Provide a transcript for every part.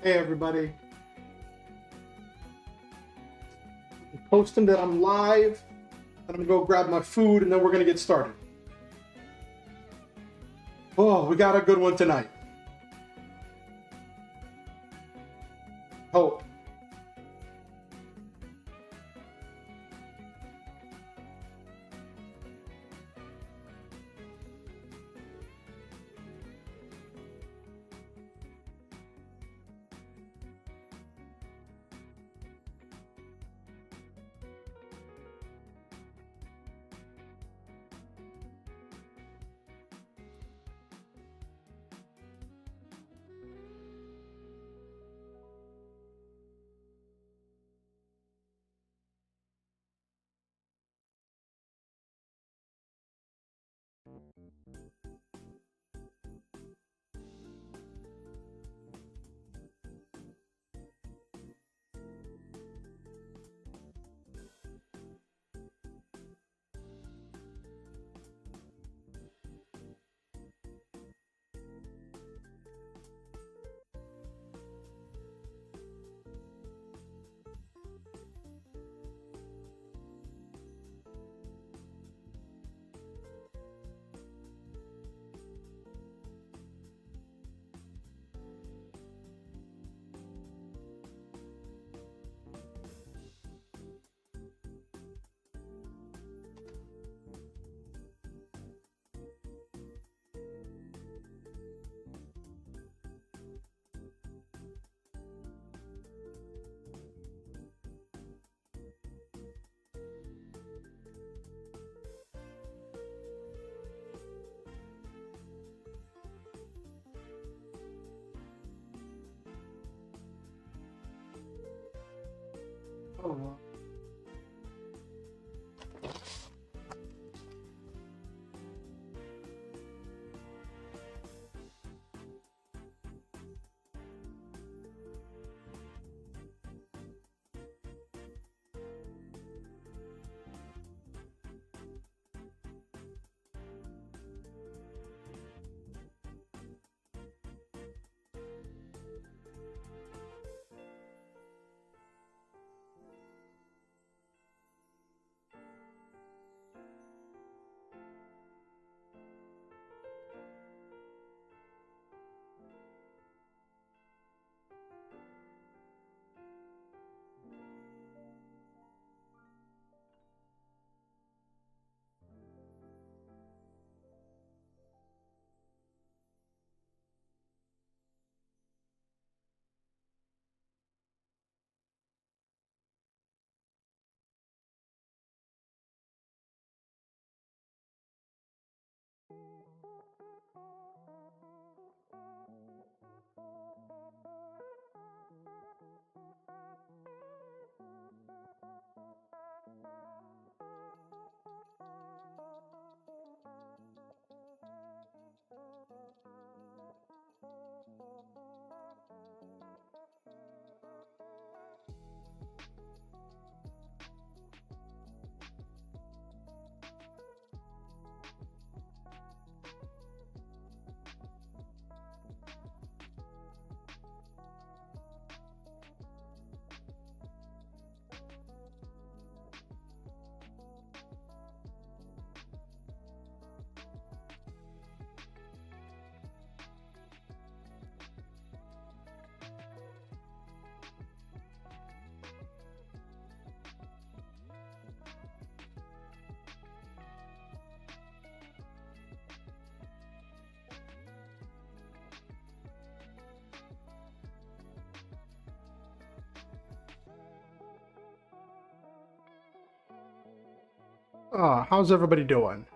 Hey everybody. I'm posting that I'm live, and I'm gonna go grab my food, and then we're gonna get started. Oh, we got a good one tonight. Hope. Oh. How's everybody doing?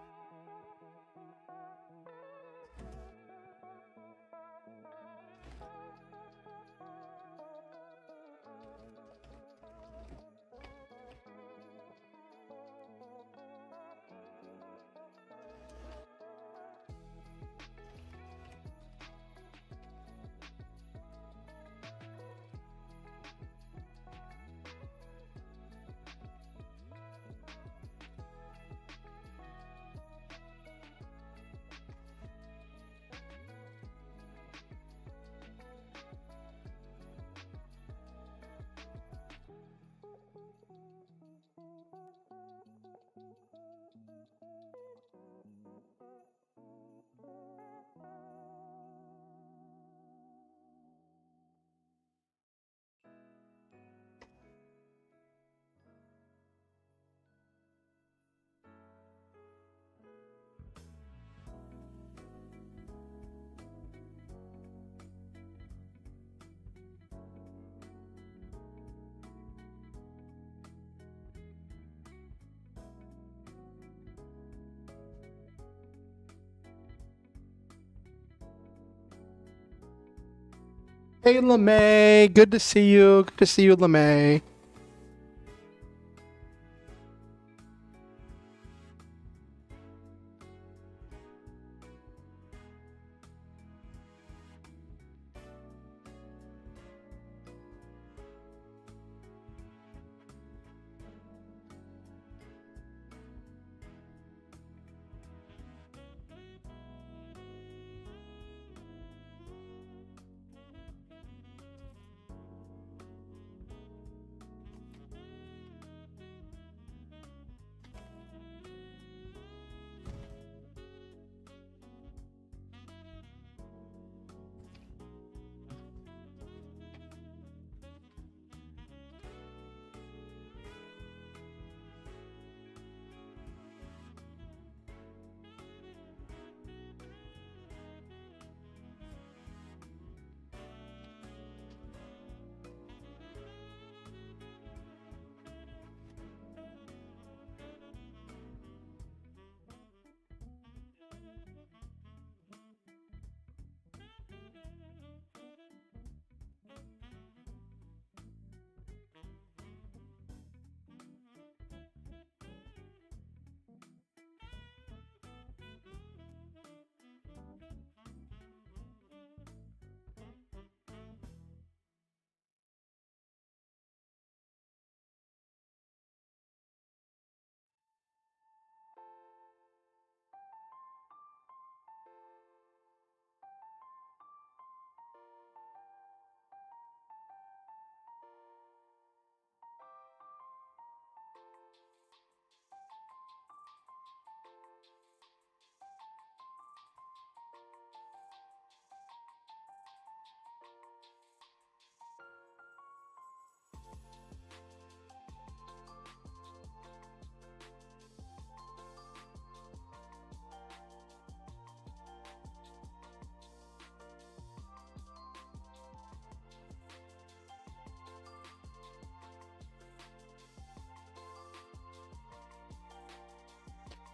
Hey, LeMay. Good to see you. Good to see you, LeMay.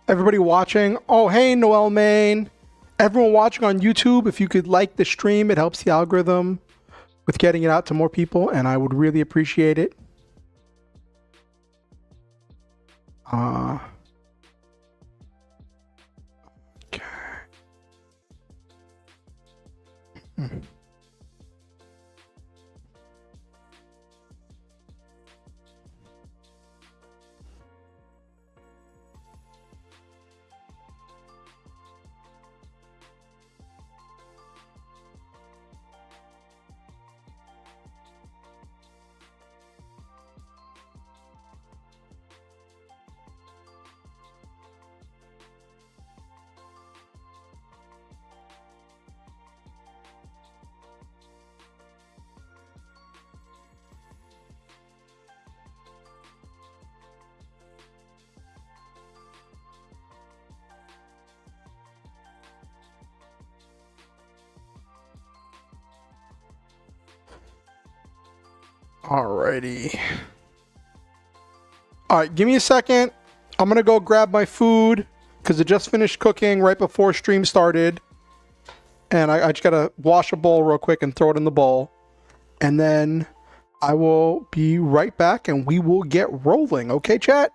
Everybody watching. Oh, hey, Noel Main. Everyone watching on YouTube, if you could like the stream, it helps the algorithm with getting it out to more people, and I would really appreciate it. Okay. Alrighty. All right, give me a second. I'm gonna go grab my food because it just finished cooking right before stream started. And I just gotta wash a bowl real quick and throw it in the bowl. And then I will be right back and we will get rolling. Okay, chat?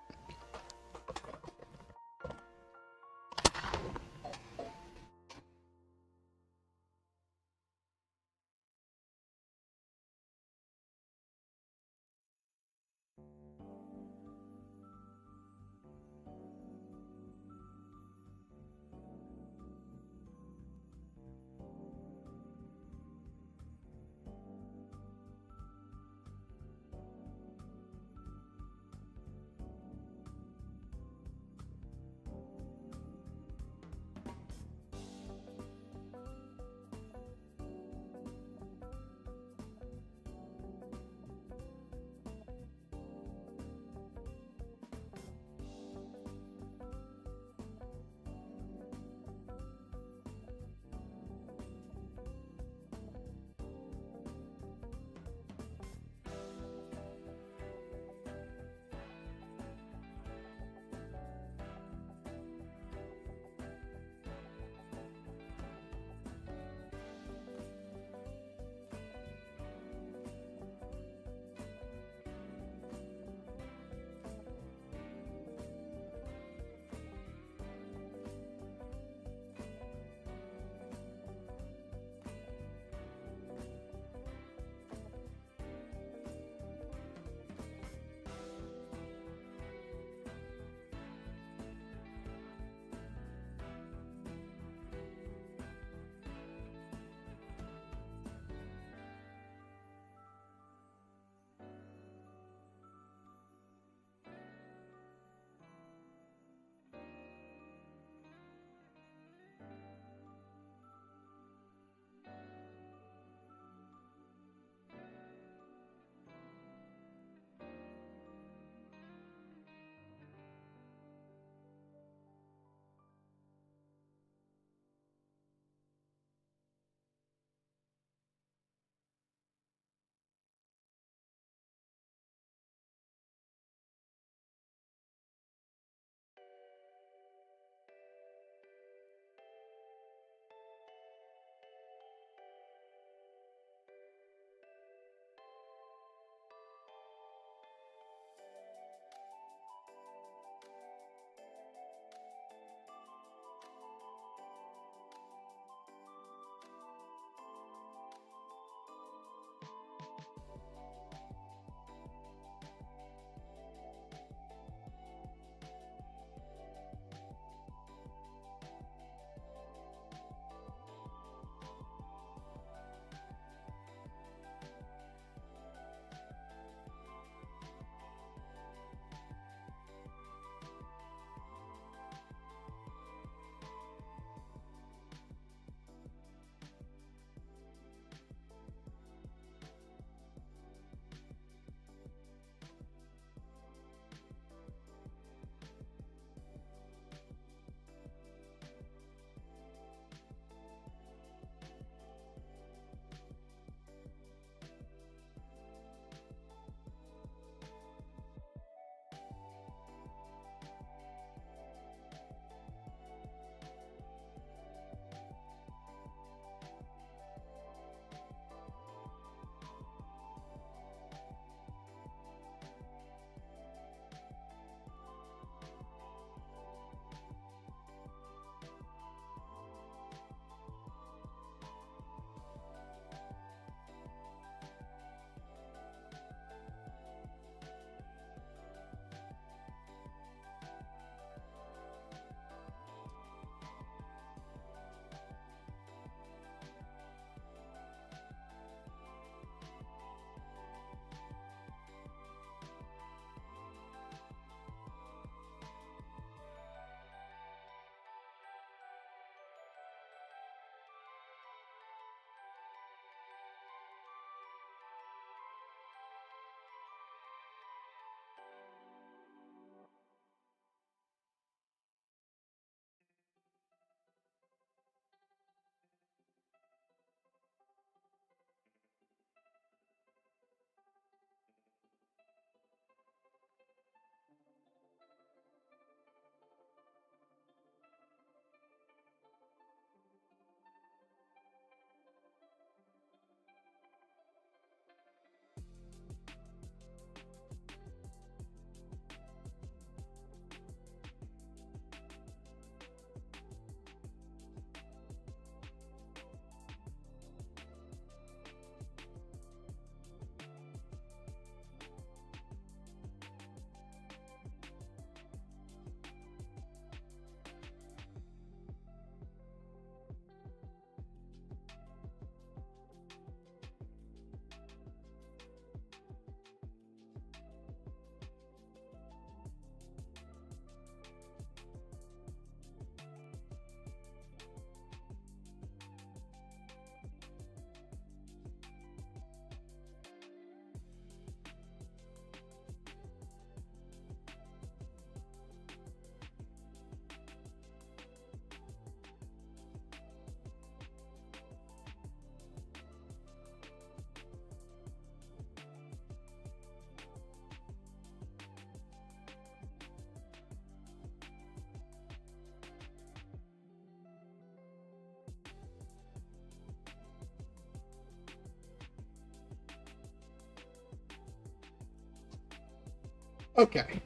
Okay.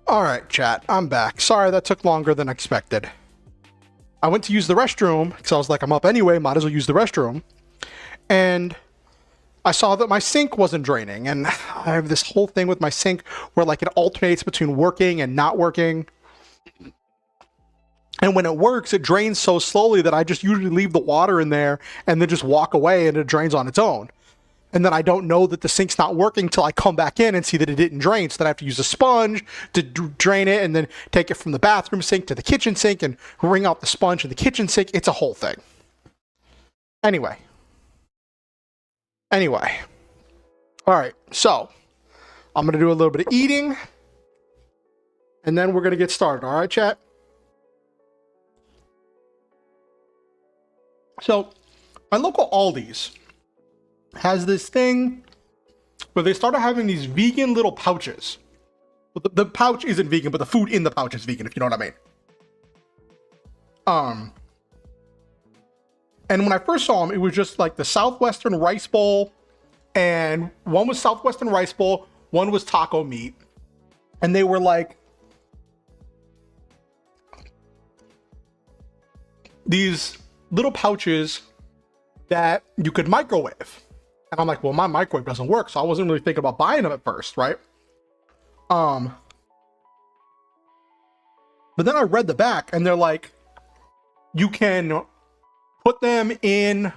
All right, chat. I'm back. Sorry that took longer than expected. I went to use the restroom because I was like, I'm up anyway, might as well use the restroom. And I saw that my sink wasn't draining. And I have this whole thing with my sink where like it alternates between working and not working. And when it works, it drains so slowly that I just usually leave the water in there and then just walk away and it drains on its own. And then I don't know that the sink's not working till I come back in and see that it didn't drain. So then I have to use a sponge to drain it and then take it from the bathroom sink to the kitchen sink and wring out the sponge in the kitchen sink. It's a whole thing. Anyway. All right, so I'm going to do a little bit of eating and then we're going to get started. All right, chat? So my local Aldi's has this thing where they started having these vegan little pouches. Well, the pouch isn't vegan, but the food in the pouch is vegan, if you know what I mean. And when I first saw them, it was just like the Southwestern rice bowl, and one was Southwestern rice bowl, one was taco meat, and they were like these little pouches that you could microwave. And I'm like, well, my microwave doesn't work, so I wasn't really thinking about buying them at first, right? But then I read the back, and they're like, you can put them in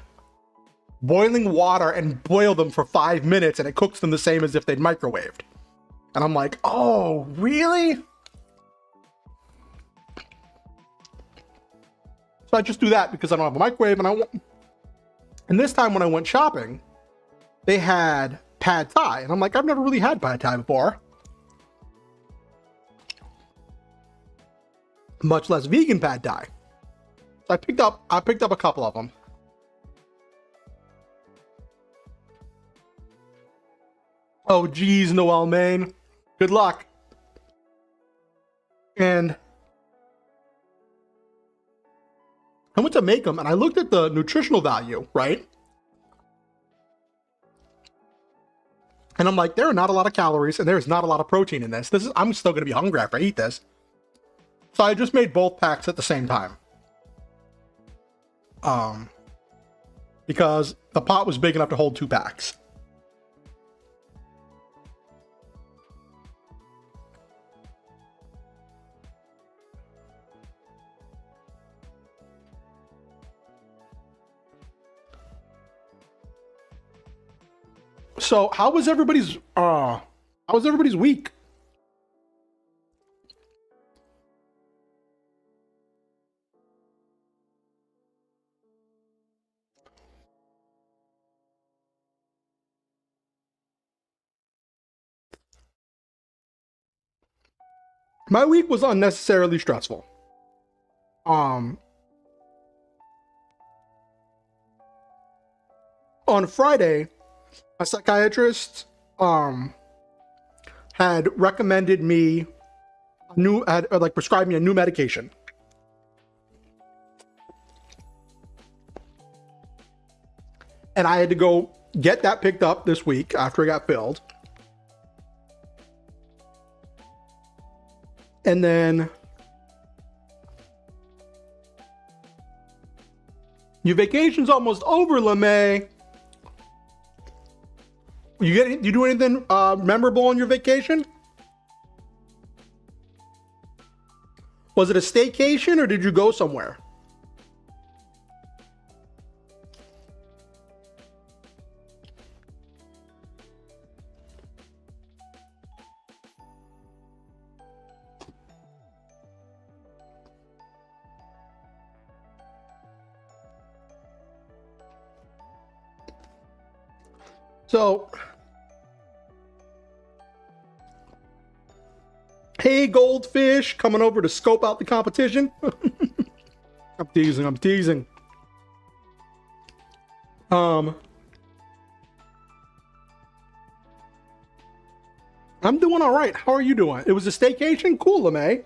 boiling water and boil them for 5 minutes, and it cooks them the same as if they'd microwaved. And I'm like, oh, really? So I just do that because I don't have a microwave, and this time when I went shopping, they had pad thai, and I'm like, I've never really had pad thai before, much less vegan pad thai. So I picked up a couple of them. Oh geez, Noel Main, good luck. And I went to make them, and I looked at the nutritional value, right? And I'm like, there are not a lot of calories, and there's not a lot of protein in this. I'm still going to be hungry after I eat this. So I just made both packs at the same time. Because the pot was big enough to hold 2 packs. So how was everybody's week? My week was unnecessarily stressful. On Friday, a psychiatrist had recommended me prescribed me a new medication. And I had to go get that picked up this week after it got filled. And then your vacation's almost over, LeMay. You do anything memorable on your vacation? Was it a staycation or did you go somewhere? So, hey, Goldfish, coming over to scope out the competition. I'm teasing. I'm doing all right. How are you doing? It was a staycation? Cool, LeMay.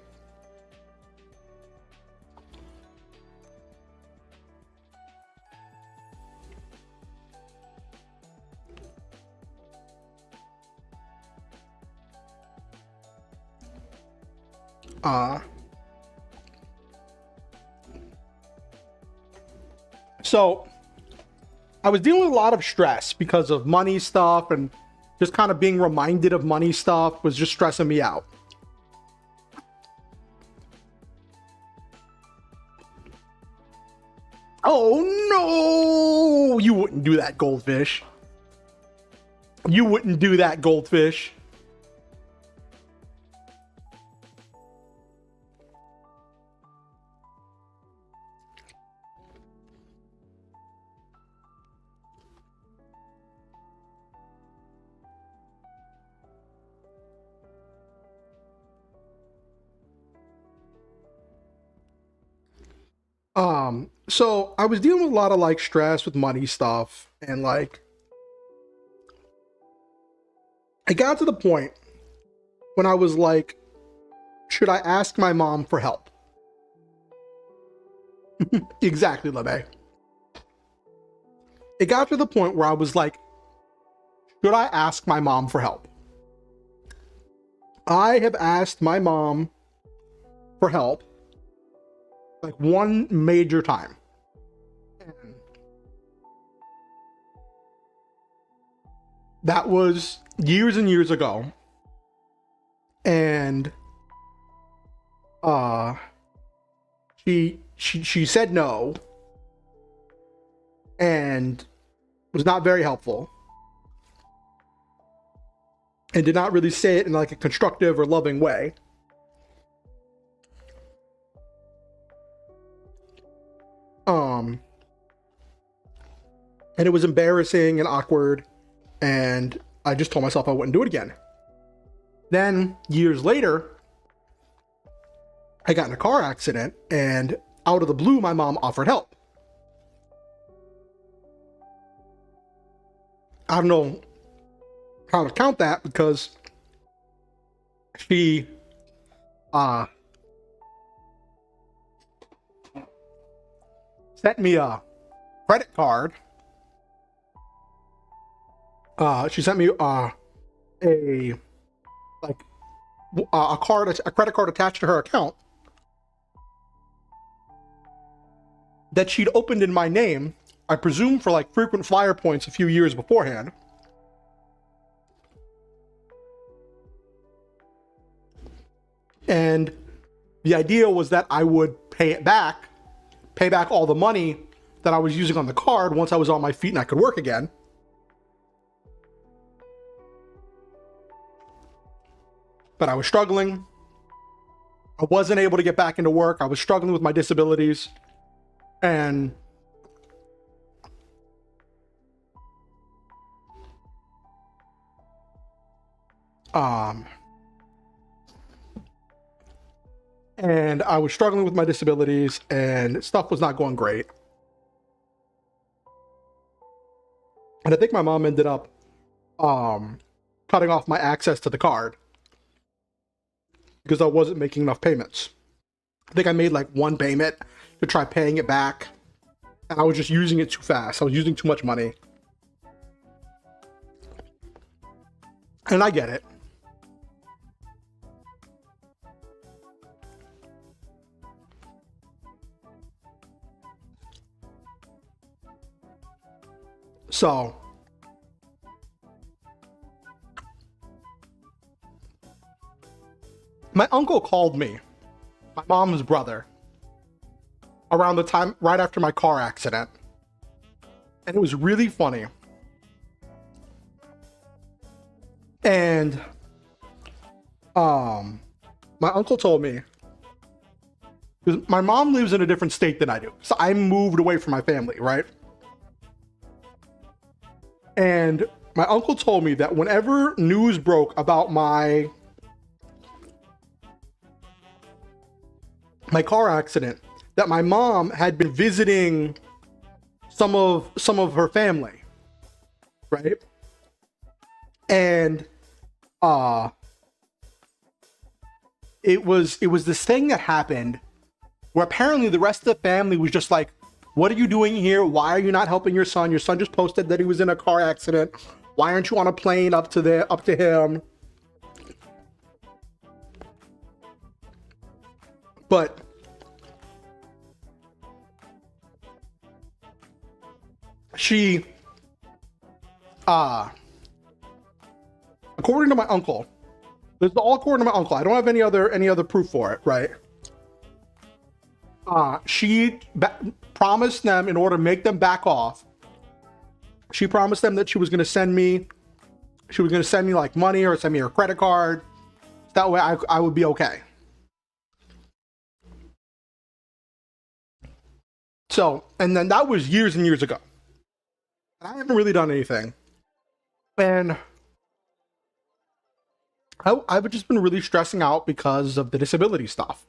So I was dealing with a lot of stress because of money stuff, and just kind of being reminded of money stuff was just stressing me out. Oh no! You wouldn't do that, goldfish. You wouldn't do that, goldfish. So I was dealing with a lot of like stress with money stuff, and like I got to the point when I was like, should I ask my mom for help? Exactly, LeMay. It got to the point where I was like, should I ask my mom for help? I have asked my mom for help like one major time. And that was years and years ago. And she said no and was not very helpful, and did not really say it in like a constructive or loving way. And it was embarrassing and awkward, and I just told myself I wouldn't do it again. Then years later, I got in a car accident, and out of the blue, my mom offered help. I don't know how to count that, because she sent me a credit card. She sent me a credit card attached to her account that she'd opened in my name, I presume for like frequent flyer points a few years beforehand. And the idea was that I would pay back all the money that I was using on the card once I was on my feet and I could work again. But I was struggling. I wasn't able to get back into work. I was struggling with my disabilities. And I was struggling with my disabilities, and stuff was not going great. And I think my mom ended up cutting off my access to the card because I wasn't making enough payments. I think I made like one payment to try paying it back, and I was just using it too fast. I was using too much money. And I get it. So my uncle called me, my mom's brother, around the time right after my car accident. And it was really funny. And my uncle told me, because my mom lives in a different state than I do, so I moved away from my family, right? And my uncle told me that whenever news broke about my car accident, that my mom had been visiting some of her family, right? And it was this thing that happened where apparently the rest of the family was just like, what are you doing here? Why are you not helping your son? Your son just posted that he was in a car accident. Why aren't you on a plane up to him? But she, according to my uncle, this is all according to my uncle. I don't have any other proof for it, right? She promised them, in order to make them back off, she promised them that she was going to send me like money or send me her credit card. That way I would be okay. So, and then that was years and years ago. And I haven't really done anything. And I've just been really stressing out because of the disability stuff.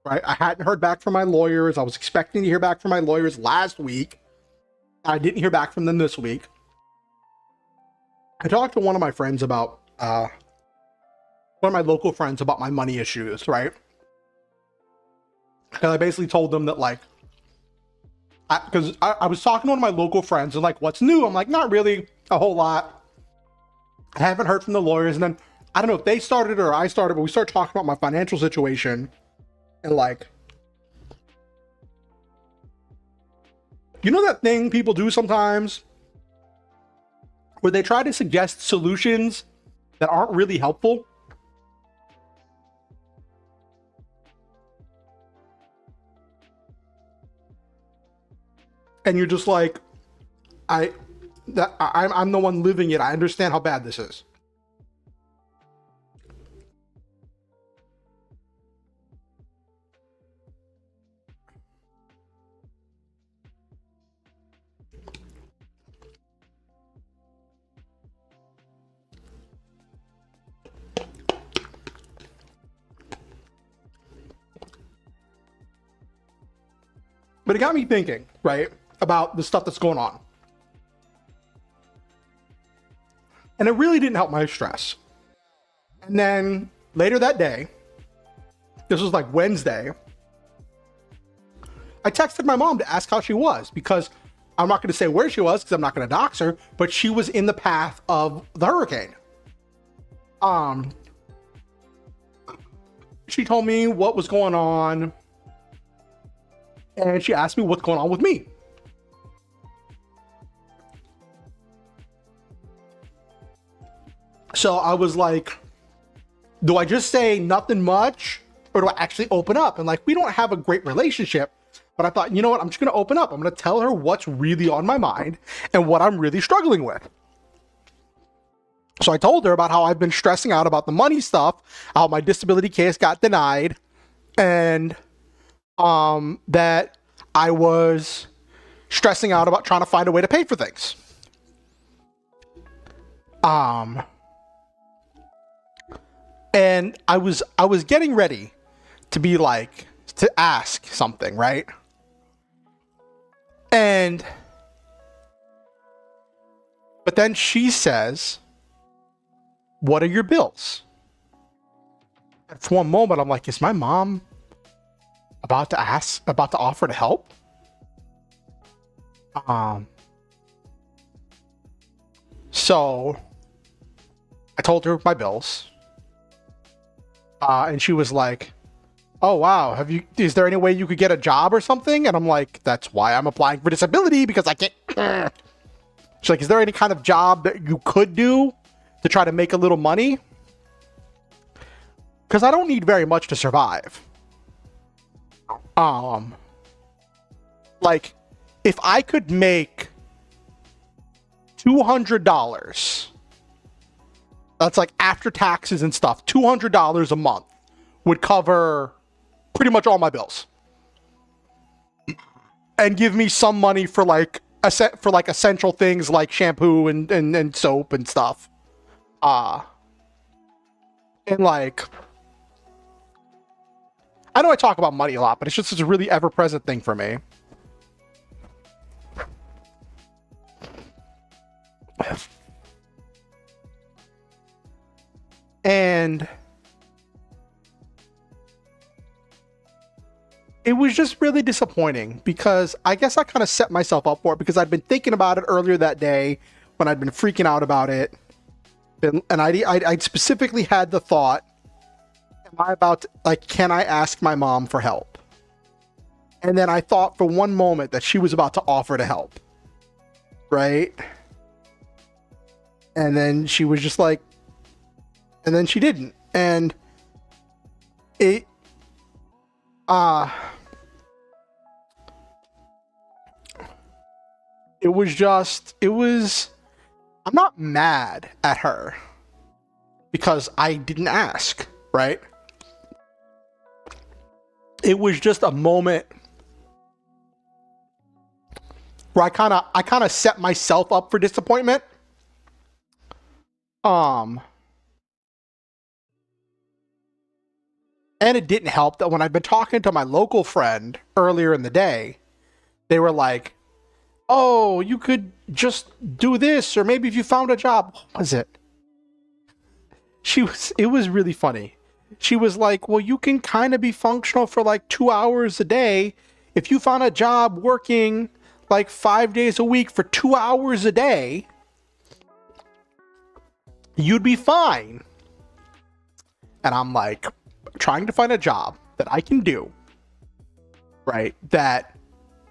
Right? I hadn't heard back from my lawyers. I was expecting to hear back from my lawyers last week. I didn't hear back from them this week. I talked to one of my friends about, one of my local friends about my money issues, right? And I basically told them that, like, because I was talking to one of my local friends and like, what's new? I'm like, not really a whole lot. I haven't heard from the lawyers. And then I don't know if they started or I started, but we started talking about my financial situation. And like, you know that thing people do sometimes where they try to suggest solutions that aren't really helpful? And you're just like, I'm the one living it. I understand how bad this is. But it got me thinking, right, about the stuff that's going on. And it really didn't help my stress. And then later that day, this was like Wednesday, I texted my mom to ask how she was, because I'm not going to say where she was because I'm not going to dox her, but she was in the path of the hurricane. She told me what was going on. And she asked me what's going on with me. So I was like, do I just say nothing much, or do I actually open up? And like, we don't have a great relationship, but I thought, you know what? I'm just going to open up. I'm going to tell her what's really on my mind and what I'm really struggling with. So I told her about how I've been stressing out about the money stuff, how my disability case got denied, and that I was stressing out about trying to find a way to pay for things. And I was getting ready to be like, to ask something, right? But then she says, what are your bills? And for one moment, I'm like, is my mom about to offer to help? So I told her my bills. And she was like, oh wow, is there any way you could get a job or something? And I'm like, that's why I'm applying for disability, because I can't. She's like, is there any kind of job that you could do to try to make a little money? Because I don't need very much to survive. Like, if I could make $200, that's like after taxes and stuff, $200 a month would cover pretty much all my bills and give me some money for like essential things like shampoo and soap and stuff. And like, I know I talk about money a lot, but it's just a really ever-present thing for me. And it was just really disappointing, because I guess I kind of set myself up for it, because I'd been thinking about it earlier that day when I'd been freaking out about it. And I'd specifically had the thought, can I ask my mom for help? And then I thought for one moment that she was about to offer to help. Right? And then she was just like, and then she didn't. And it, I'm not mad at her because I didn't ask, right? It was just a moment where I kind of set myself up for disappointment. And it didn't help that when I'd been talking to my local friend earlier in the day, they were like, oh, you could just do this, or maybe if you found a job. What was it? It was really funny. She was like, well, you can kind of be functional for like 2 hours a day. If you found a job working like 5 days a week for 2 hours a day, you'd be fine. And I'm like, trying to find a job that I can do, right, that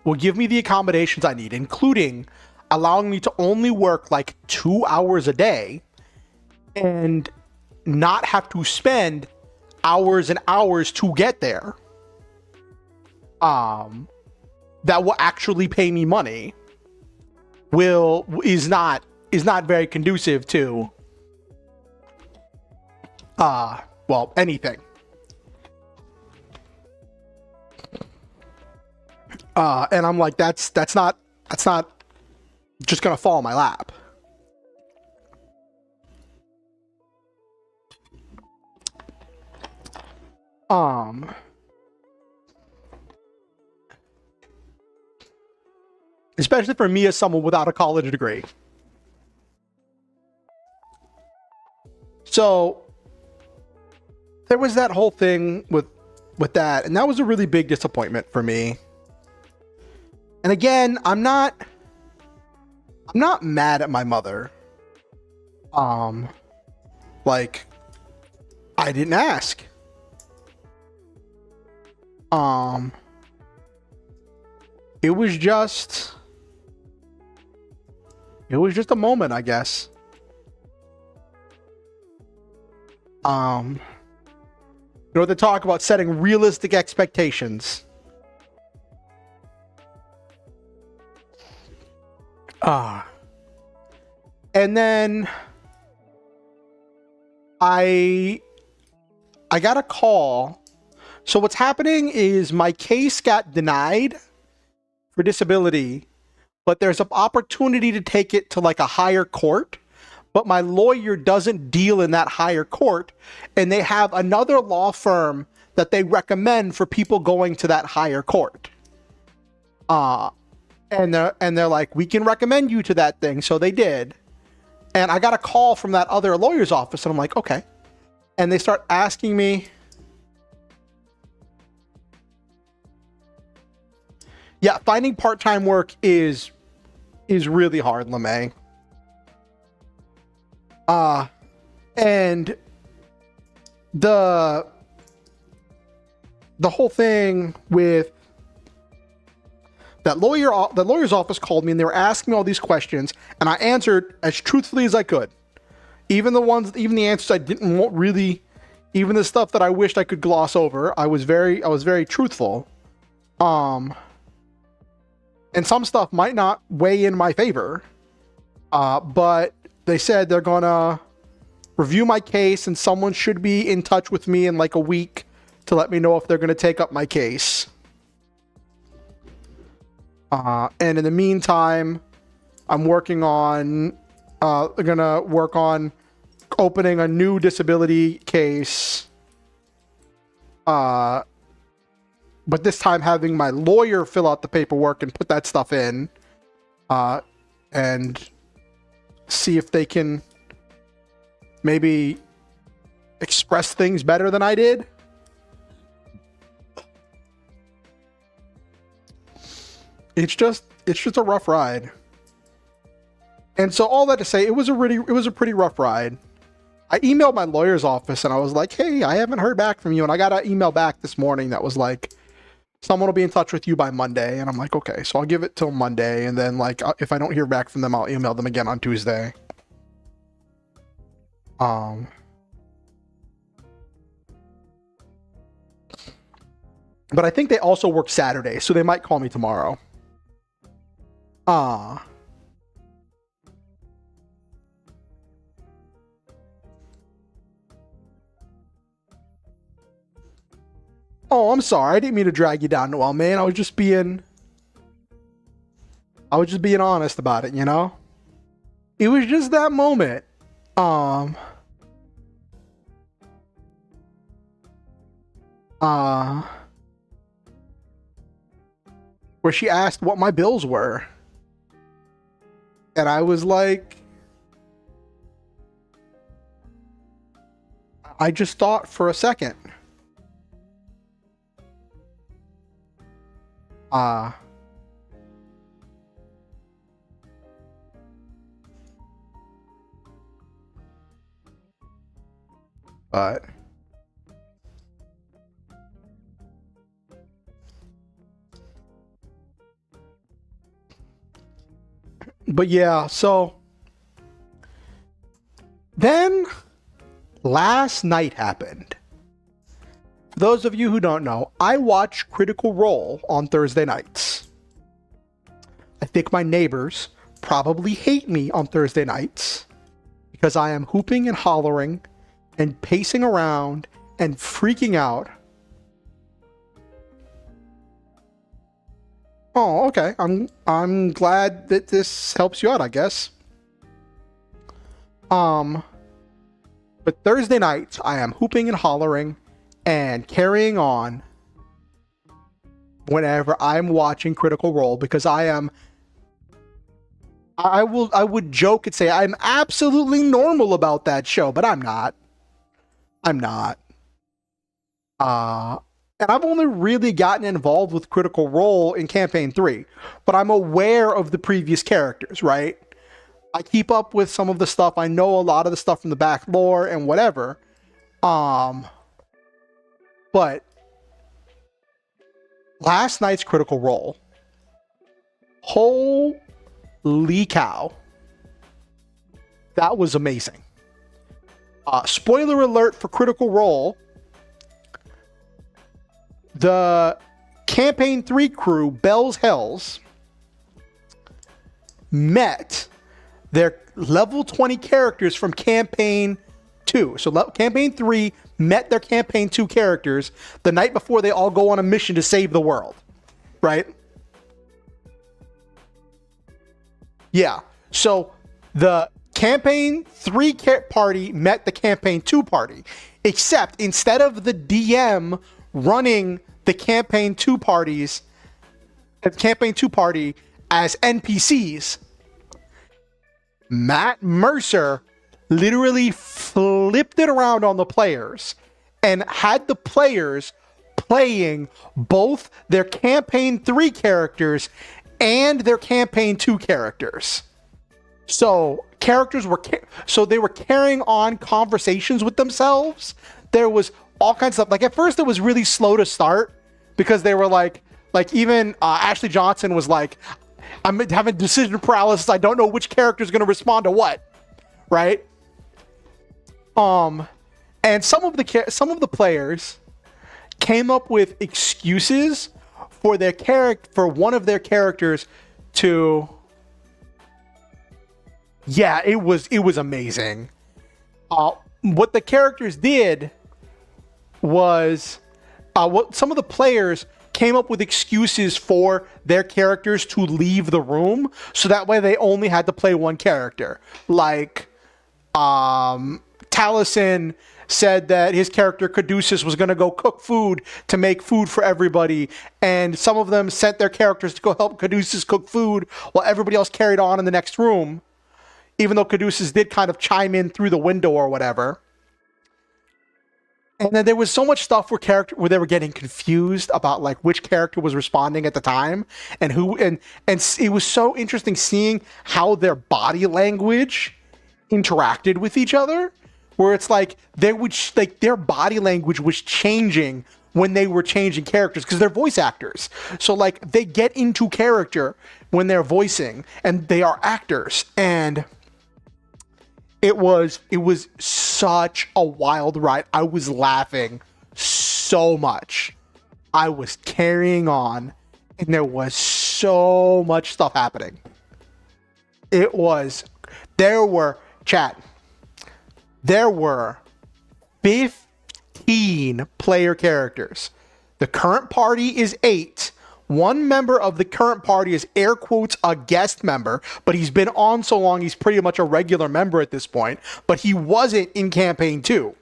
will give me the accommodations I need, including allowing me to only work like 2 hours a day and not have to spend hours and hours to get there. That will actually pay me money is not very conducive to well, anything. And I'm like, that's not just gonna fall in my lap. Especially for me as someone without a college degree. So there was that whole thing with that, and that was a really big disappointment for me. And again, I'm not mad at my mother. Like, I didn't ask. It was just a moment, I guess. You know, they talk about setting realistic expectations. And then I got a call. So what's happening is my case got denied for disability, but there's an opportunity to take it to like a higher court. But my lawyer doesn't deal in that higher court, and they have another law firm that they recommend for people going to that higher court. And they're like, we can recommend you to that thing. So they did. And I got a call from that other lawyer's office, and I'm like, okay. And they start asking me, yeah, finding part-time work is really hard, LeMay. And the whole thing with that lawyer, the lawyer's office called me and they were asking me all these questions, and I answered as truthfully as I could. Even the answers I didn't want really, even the stuff that I wished I could gloss over, I was very truthful. And some stuff might not weigh in my favor. But they said they're gonna review my case and someone should be in touch with me in like a week to let me know if they're gonna take up my case. And in the meantime, I'm working on, gonna work on opening a new disability case. But this time having my lawyer fill out the paperwork and put that stuff in, and see if they can maybe express things better than I did. It's just a rough ride. And so all that to say, it was a pretty rough ride. I emailed my lawyer's office and I was like, hey, I haven't heard back from you. And I got an email back this morning that was like, someone will be in touch with you by Monday. And I'm like, okay, so I'll give it till Monday. And then like, if I don't hear back from them, I'll email them again on Tuesday. But I think they also work Saturday, so they might call me tomorrow. Oh, I'm sorry. I didn't mean to drag you down, Noel, man. I was just being honest about it, you know? It was just that moment. Where she asked what my bills were. And I was like, I just thought for a second. But yeah, so then last night happened. For those of you who don't know, I watch Critical Role on Thursday nights. I think my neighbors probably hate me on Thursday nights because I am hooping and hollering and pacing around and freaking out. Oh, okay. I'm glad that this helps you out, I guess. But Thursday nights, I am hooping and hollering and carrying on whenever I'm watching Critical Role because I would joke and say I'm absolutely normal about that show, but I'm not. And I've only really gotten involved with Critical Role in Campaign 3, but I'm aware of the previous characters, right? I keep up with some of the stuff. I know a lot of the stuff from the back lore and whatever. But last night's Critical Role, holy cow, that was amazing. Spoiler alert for Critical Role. The Campaign 3 crew, Bell's Hells, met their level 20 characters from Campaign 2. So Campaign 3 met their Campaign 2 characters the night before they all go on a mission to save the world. Right? Yeah. So the Campaign 3 party met the Campaign 2 party. Except instead of the DM running the Campaign 2 parties, the Campaign 2 party as NPCs, Matt Mercer literally flipped it around on the players and had the players playing both their Campaign 3 characters and their Campaign 2 characters. So they were carrying on conversations with themselves. There was all kinds of stuff. Like at first it was really slow to start because they were like even Ashley Johnson was like, I'm having decision paralysis. I don't know which character is going to respond to what. Right. And some of the players came up with excuses for for one of their characters to. Yeah, it was amazing. What the characters did was what some of the players came up with excuses for their characters to leave the room, so that way they only had to play one character. Like, Taliesin said that his character Caduceus was going to go cook food to make food for everybody, and some of them sent their characters to go help Caduceus cook food while everybody else carried on in the next room, even though Caduceus did kind of chime in through the window or whatever. And then there was so much stuff where they were getting confused about like which character was responding at the time and who, and it was so interesting seeing how their body language interacted with each other, where it's like they would like their body language was changing when they were changing characters because they're voice actors. So like they get into character when they're voicing and they are actors. And it was such a wild ride. I was laughing so much. I was carrying on and there was so much stuff happening. There were 15 player characters. The current party is 8. One member of the current party is air quotes a guest member, but he's been on so long he's pretty much a regular member at this point, but he wasn't in campaign 2.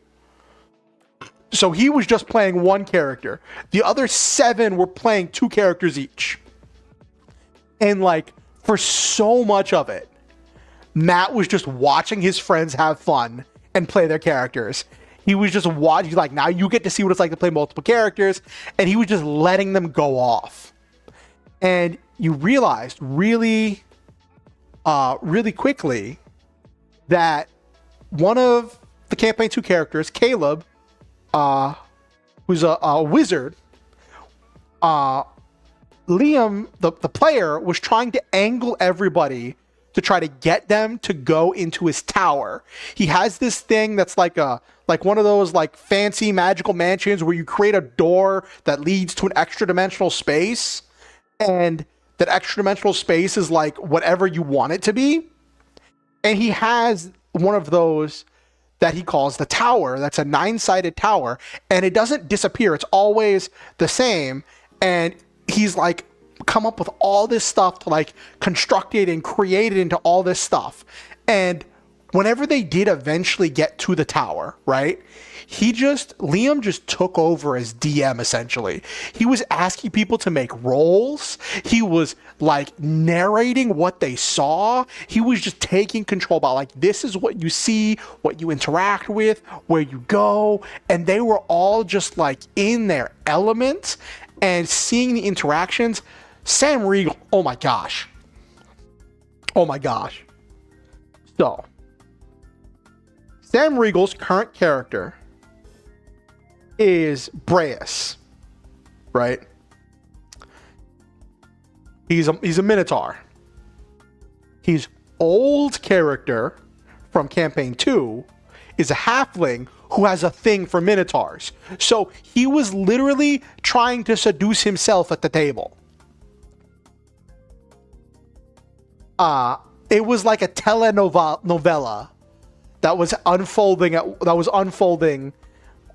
So he was just playing one character. The other 7 were playing 2 characters each. And like for so much of it, Matt was just watching his friends have fun and play their characters. He was just watching, like, now you get to see what it's like to play multiple characters, and he was just letting them go off. And you realized really quickly that one of the campaign 2 characters, Caleb, who's a wizard, Liam, the player, was trying to angle everybody to try to get them to go into his tower. He has this thing that's like one of those like fancy magical mansions where you create a door that leads to an extra dimensional space, and that extra dimensional space is like whatever you want it to be. And he has one of those that he calls the tower. That's a 9-sided tower, and it doesn't disappear. It's always the same. And he's like come up with all this stuff to like construct it and create it into all this stuff. And whenever they did eventually get to the tower, right, Liam just took over as DM essentially. He was asking people to make rolls. He was like narrating what they saw. He was just taking control about like, this is what you see, what you interact with, where you go. And they were all just like in their element and seeing the interactions. Sam Riegel, oh my gosh. So, Sam Riegel's current character is Breas, right? He's a Minotaur. His old character from campaign 2 is a halfling who has a thing for Minotaurs. So he was literally trying to seduce himself at the table. It was like a telenovela that was unfolding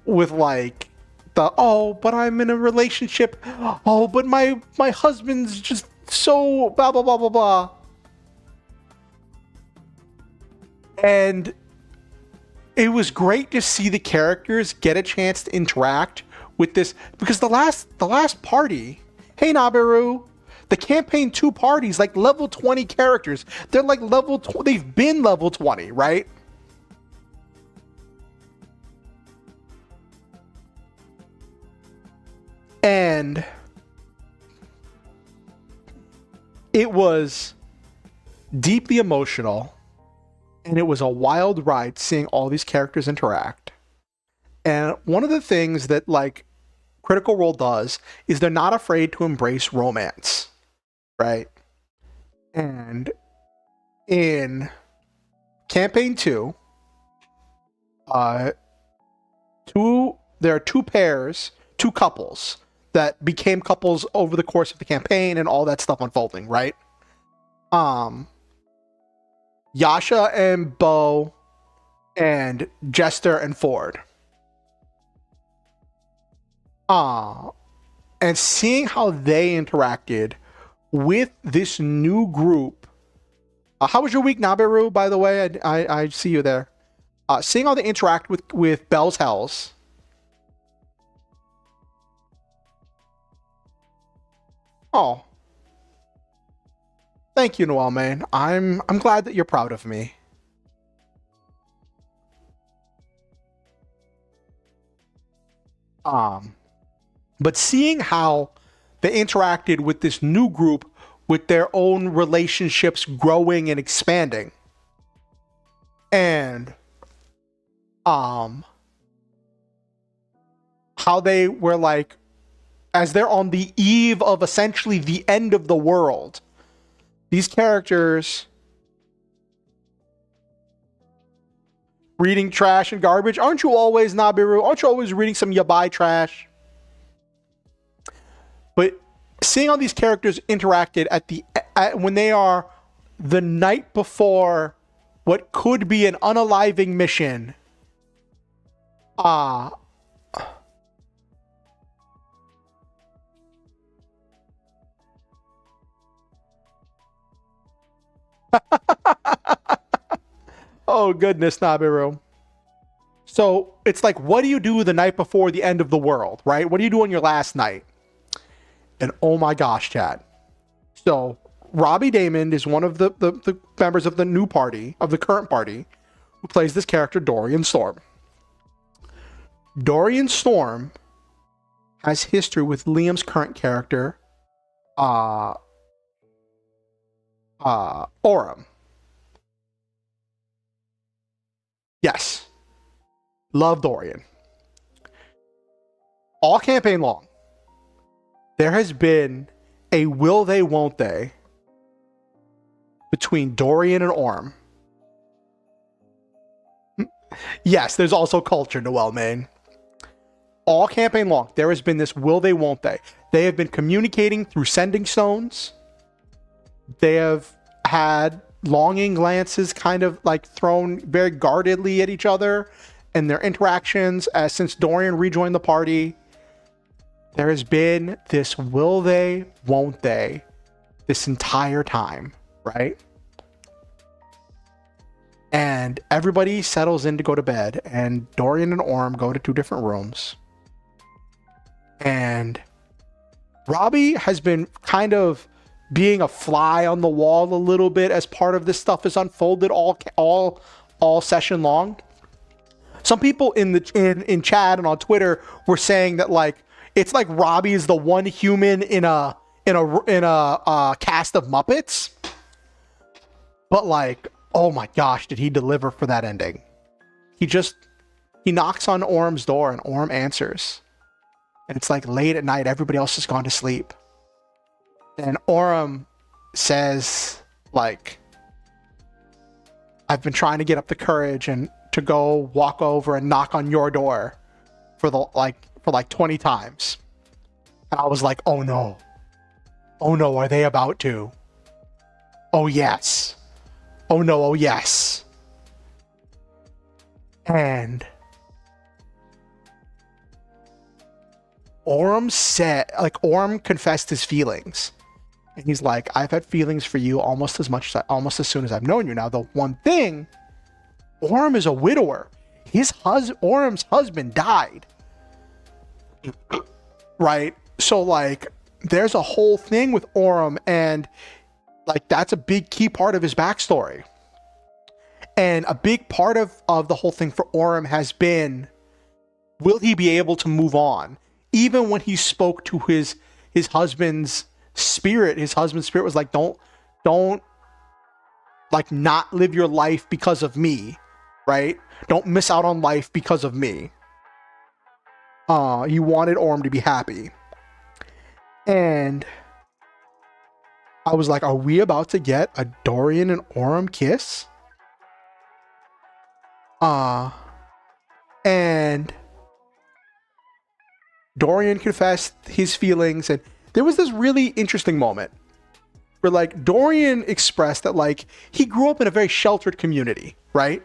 with like but I'm in a relationship. Oh, but my husband's just so blah blah blah blah blah. And it was great to see the characters get a chance to interact with this, because the last party, hey Nabiru, the campaign 2 parties, like level 20 characters. They're like they've been level 20, right? And it was deeply emotional, and it was a wild ride seeing all these characters interact. And one of the things that like Critical Role does is they're not afraid to embrace romance, right? And in campaign 2, there are 2 pairs, 2 couples that became couples over the course of the campaign and all that stuff unfolding, right? Yasha and Bo and Jester and Ford. And seeing how they interacted with this new group. How was your week, Nabiru, by the way? I see you there. Seeing how they interact with Bell's Hells. Oh. Thank you, Noel, man. I'm glad that you're proud of me. But seeing how they interacted with this new group, with their own relationships growing and expanding, and how they were like, as they're on the eve of essentially the end of the world, these characters reading trash and garbage. Aren't you always, Nabiru? Aren't you always reading some yabai trash? But seeing all these characters interacted when they are the night before what could be an unaliving mission. Oh goodness, Nabiru. So it's like, what do you do the night before the end of the world, right? What do you do on your last night? And oh my gosh, chat. So Robbie Damon is one of the members of the new party, of the current party, who plays this character, Dorian Storm. Dorian Storm has history with Liam's current character, Orem. Yes. Love Dorian. All campaign long, there has been a will they, won't they between Dorian and Orem. Yes, there's also culture, Noel Main. All campaign long, there has been this will they, won't they. They have been communicating through sending stones. They have had longing glances kind of like thrown very guardedly at each other, and their interactions since Dorian rejoined the party. There has been this will they, won't they this entire time, right? And everybody settles in to go to bed, and Dorian and Orem go to two different rooms. And Robbie has been kind of being a fly on the wall a little bit as part of this stuff is unfolded all session long. Some people in chat and on Twitter were saying that like it's like Robbie is the one human in a cast of Muppets. But like, oh my gosh, did he deliver for that ending? He knocks on Orem's door and Orem answers. And it's like late at night, everybody else has gone to sleep. And Orem says, like, I've been trying to get up the courage and to go walk over and knock on your door for 20 times. And I was like, oh no. Oh no, are they about to? Oh yes. Oh no, oh yes. And Orem confessed his feelings. And he's like, I've had feelings for you almost as soon as I've known you. Now, the one thing, Orem is a widower. Orem's husband died. Right? So, like, there's a whole thing with Orem, and, like, that's a big key part of his backstory. And a big part of the whole thing for Orem has been, will he be able to move on? Even when he spoke to his husband's spirit, his husband's spirit was like, don't like not live your life because of me, right? Don't miss out on life because of me. He wanted Orem to be happy. And I was like, are we about to get a Dorian and Orem kiss? And Dorian confessed his feelings, and there was this really interesting moment where, like, Dorian expressed that, like, he grew up in a very sheltered community, right?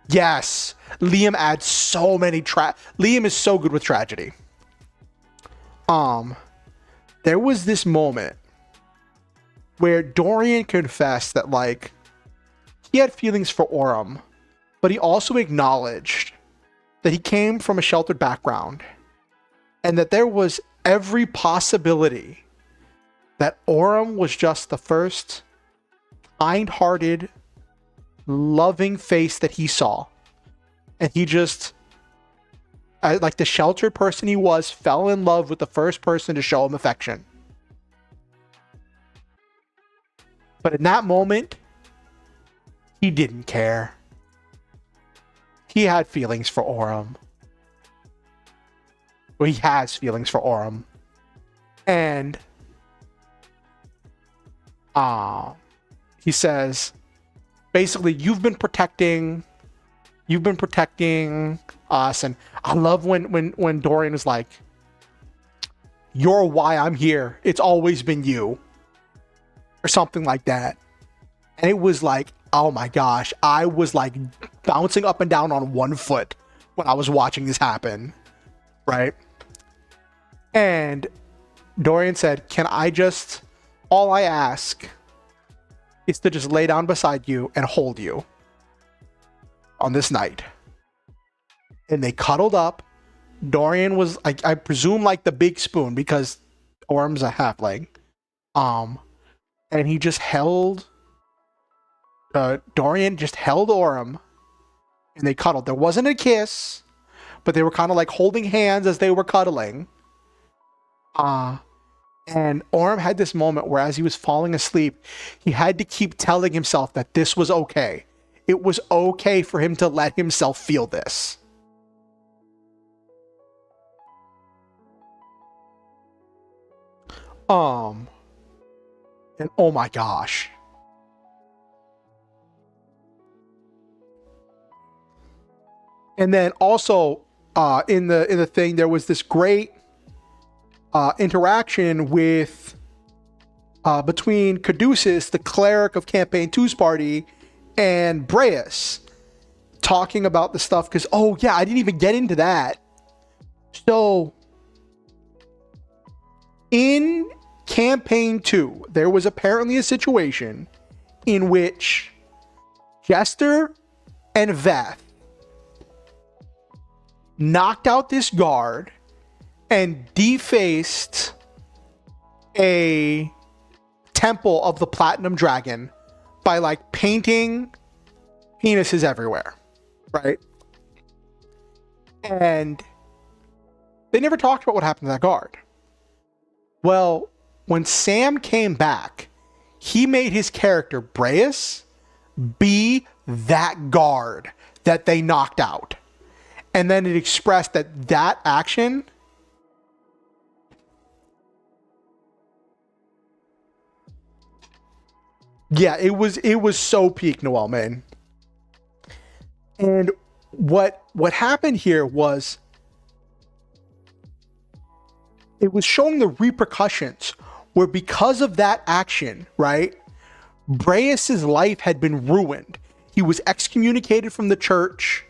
Yes, Liam adds so many Liam is so good with tragedy. There was this moment where Dorian confessed that, like, he had feelings for Orem, but he also acknowledged that he came from a sheltered background and that there was every possibility that Orem was just the first kind-hearted, loving face that he saw. And he just, like the sheltered person he was, fell in love with the first person to show him affection. But in that moment, he didn't care. He had feelings for Orem. Well, he has feelings for Orem. And he says, basically, you've been protecting us. And I love when Dorian is like, you're why I'm here. It's always been you. Or something like that. And it was like, oh my gosh, I was like bouncing up and down on one foot when I was watching this happen. Right? And Dorian said, all I ask is to just lay down beside you and hold you on this night. And they cuddled up. Dorian was, I presume, like the big spoon, because Orem's a halfling. And he just held, Dorian just held Orem, and they cuddled. There wasn't a kiss, but they were kind of like holding hands as they were cuddling. And Orem had this moment where, as he was falling asleep, he had to keep telling himself that this was okay. It was okay for him to let himself feel this. And oh my gosh. And then also in the thing, there was this great interaction with between Caduceus, the cleric of Campaign 2's party, and Breus, talking about the stuff, because oh yeah, I didn't even get into that. So in Campaign 2, there was apparently a situation in which Jester and Veth knocked out this guard and defaced a temple of the Platinum Dragon by like painting penises everywhere, right? And they never talked about what happened to that guard. Well, when Sam came back, he made his character, Breus, be that guard that they knocked out. And then it expressed that action yeah, it was so peak Noel, man. And what happened here was it was showing the repercussions where, because of that action, right, Breus's life had been ruined. He was excommunicated from the church,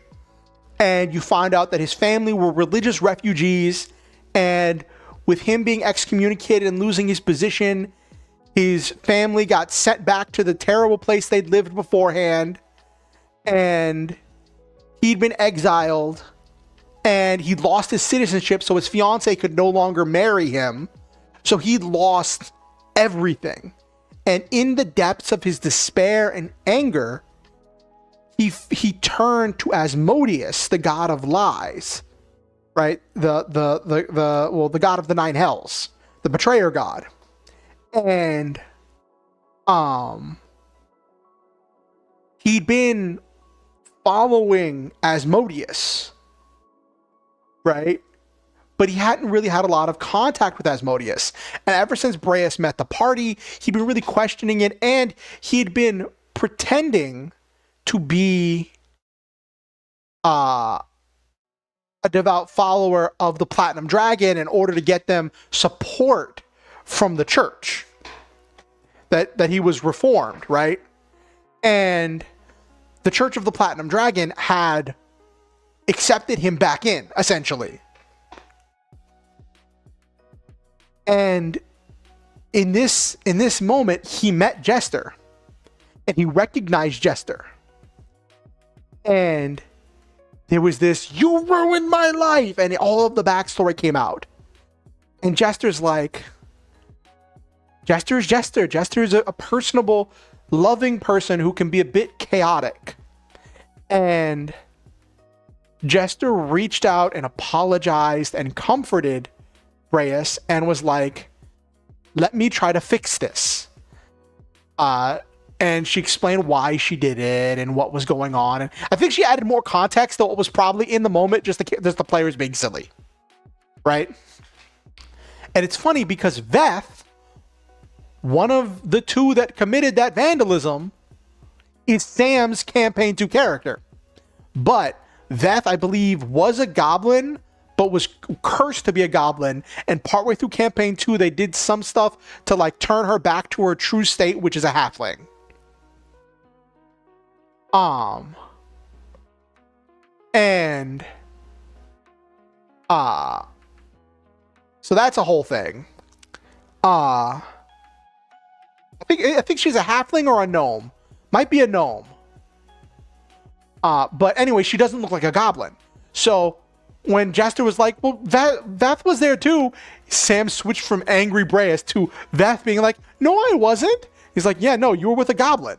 and you find out that his family were religious refugees, and with him being excommunicated and losing his position, his family got sent back to the terrible place they'd lived beforehand, and he'd been exiled, and he'd lost his citizenship, so his fiance could no longer marry him. So he'd lost everything. And in the depths of his despair and anger, he turned to Asmodeus, the god of lies, right? The god of the nine hells, the betrayer god. And he'd been following Asmodeus, right? But he hadn't really had a lot of contact with Asmodeus. And ever since Breus met the party, he'd been really questioning it, and he'd been pretending to be a devout follower of the Platinum Dragon in order to get them support from the church. That he was reformed, right? And the Church of the Platinum Dragon had accepted him back in, essentially. And in this moment, he met Jester, and he recognized Jester. And there was this, "You ruined my life," and all of the backstory came out. And Jester's like, Jester's Jester. Jester's a personable, loving person who can be a bit chaotic. And Jester reached out and apologized and comforted Breus and was like, "Let me try to fix this." and she explained why she did it and what was going on. And I think she added more context to what was probably in the moment, just the players being silly, right? And it's funny because Veth, one of the two that committed that vandalism, is Sam's campaign 2 character. But Veth, I believe, was a goblin, but was cursed to be a goblin. And partway through campaign 2, they did some stuff to like turn her back to her true state, which is a halfling. And so that's a whole thing. I think she's a halfling or a gnome. Might be a gnome. But anyway, she doesn't look like a goblin. So when Jester was like, well, Veth was there too, Sam switched from angry Breas to Veth being like, no, I wasn't. He's like, yeah, no, you were with a goblin.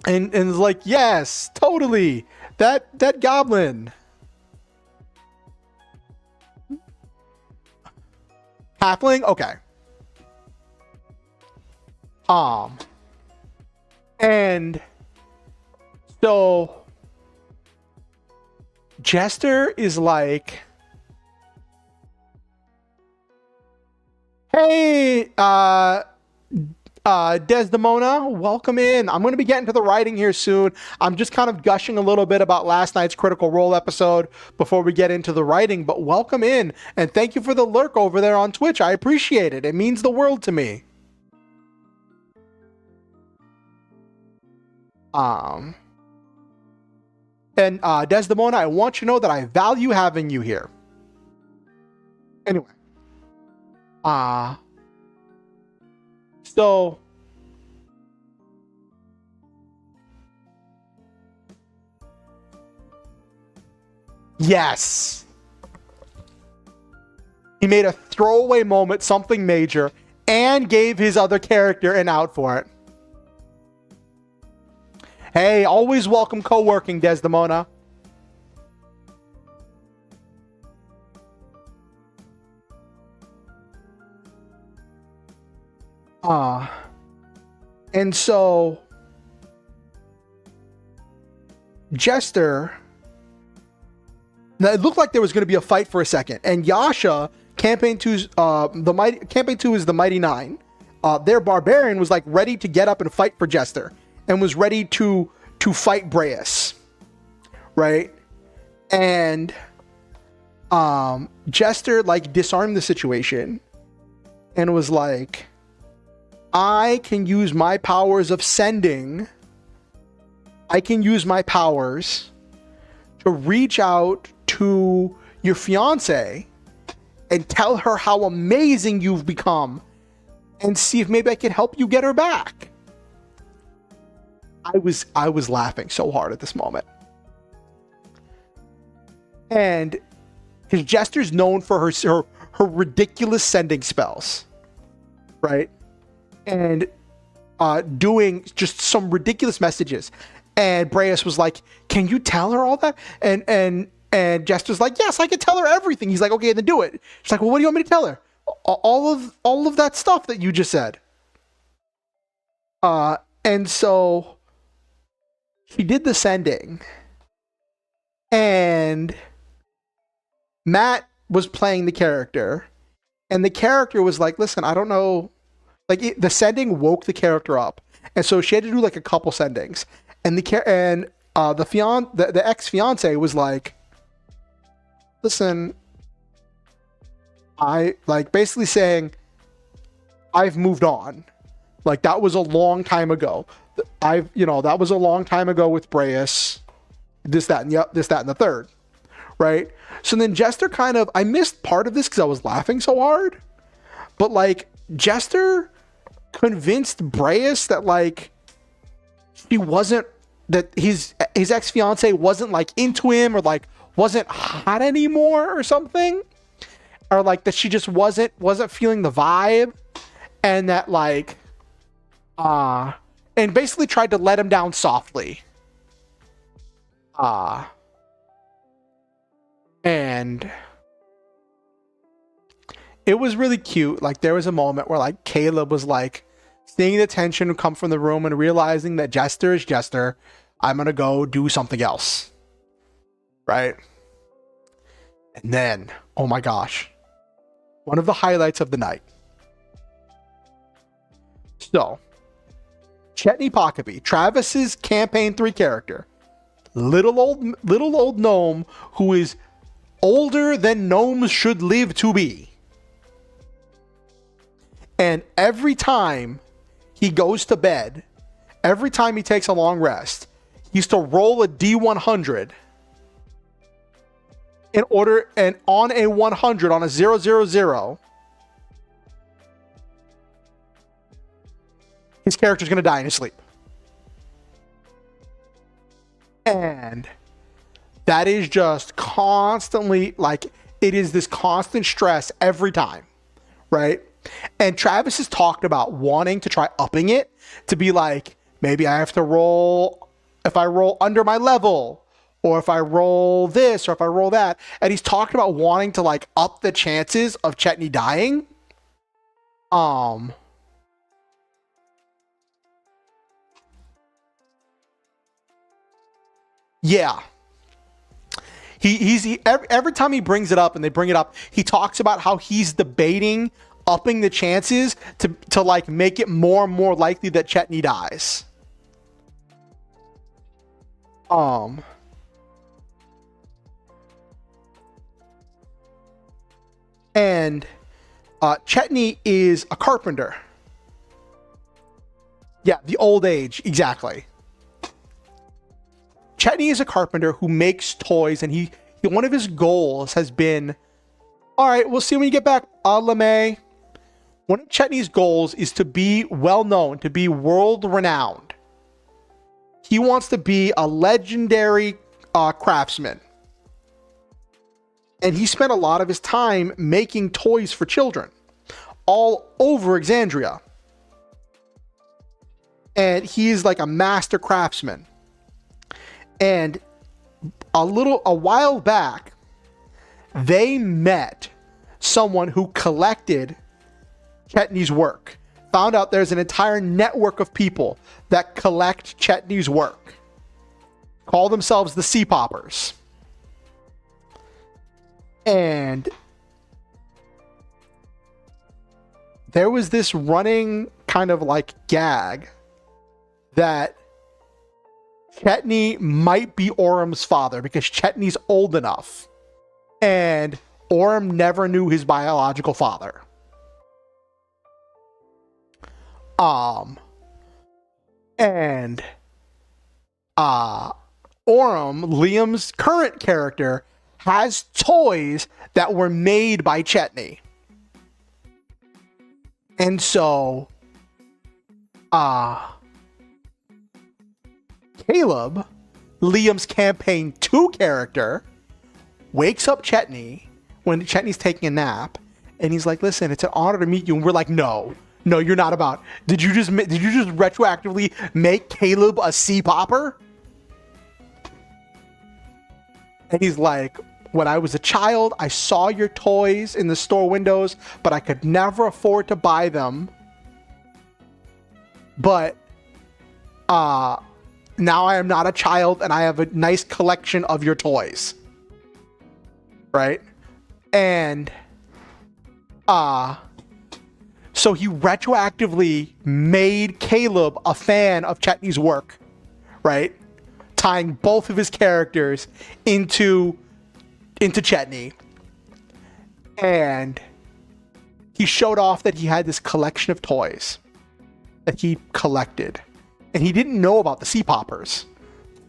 And it's like, yes, totally. That goblin. Halfling? Okay. And so Jester is like, hey, Desdemona, welcome in. I'm going to be getting to the writing here soon. I'm just kind of gushing a little bit about last night's Critical Role episode before we get into the writing, but welcome in, and thank you for the lurk over there on Twitch. I appreciate it. It means the world to me. And Desdemona, I want you to know that I value having you here. Anyway. So yes. He made a throwaway moment, something major, and gave his other character an out for it. Hey, always welcome co-working, Desdemona. And so Jester, now it looked like there was going to be a fight for a second, and Yasha, campaign 2's campaign 2 is the Mighty Nine. Their barbarian was like ready to get up and fight for Jester, and was ready to fight Breas, right? And Jester like disarmed the situation and was like, I can use my powers of sending. I can use my powers to reach out to your fiance and tell her how amazing you've become and see if maybe I can help you get her back. I was laughing so hard at this moment. And his Jester's known for her ridiculous sending spells, right? And doing just some ridiculous messages. And Breas was like, can you tell her all that? And Jester's like, yes, I can tell her everything. He's like, okay, then do it. She's like, well, what do you want me to tell her? All of that stuff that you just said. And so she did the sending. And Matt was playing the character. And the character was like, listen, I don't know. Like, the sending woke the character up. And so she had to do like a couple sendings. And the ex-fiance was like, listen, I like basically saying, I've moved on. Like, that was a long time ago. That was a long time ago with Breas. This, that, and the third. Right? So then Jester I missed part of this because I was laughing so hard. But like, Jester convinced Breas that like that his ex-fiance wasn't like into him, or like wasn't hot anymore or something, or like that she just wasn't feeling the vibe, and that like and basically tried to let him down softly. And it was really cute. Like, there was a moment where like Caleb was like seeing the tension come from the room and realizing that Jester is Jester, I'm going to go do something else. Right? And then, oh my gosh, one of the highlights of the night. So, Chetney Pockaby, Travis's campaign 3 character, little old gnome who is older than gnomes should live to be. And every time he goes to bed, every time he takes a long rest, he used to roll a D100 in order, and on a 100, on a 000, his character's going to die in his sleep. And that is just constantly, like, it is this constant stress every time, right? And Travis has talked about wanting to try upping it to be like, maybe I have to roll, if I roll under my level, or if I roll this, or if I roll that. And he's talked about wanting to, like, up the chances of Chetney dying. Yeah. Every time he brings it up and they bring it up, he talks about how he's debating upping the chances to like make it more and more likely that Chetney dies. And Chetney is a carpenter. Yeah, the old age, exactly. Chetney is a carpenter who makes toys, and he one of his goals has been, all right, we'll see when you get back, LeMay. One of Chetney's goals is to be well known, to be world renowned. He wants to be a legendary craftsman. And he spent a lot of his time making toys for children all over Exandria. And he's like a master craftsman. And a while back, they met someone who collected Chetney's work. Found out there's an entire network of people that collect Chetney's work. Call themselves the Sea Poppers. And there was this running kind of like gag that Chetney might be Orem's father because Chetney's old enough. And Orem never knew his biological father. And Orem, Liam's current character, has toys that were made by Chetney. And so, Caleb, Liam's campaign 2 character, wakes up Chetney when Chetney's taking a nap, and he's like, listen, it's an honor to meet you. And we're like, no, you're not about. Did you just retroactively make Caleb a Sea Popper? And he's like, when I was a child, I saw your toys in the store windows, but I could never afford to buy them. But now I am not a child and I have a nice collection of your toys. Right? And so he retroactively made Caleb a fan of Chetney's work, right? Tying both of his characters into Chetney. And he showed off that he had this collection of toys that he collected. And he didn't know about the Sea Poppers,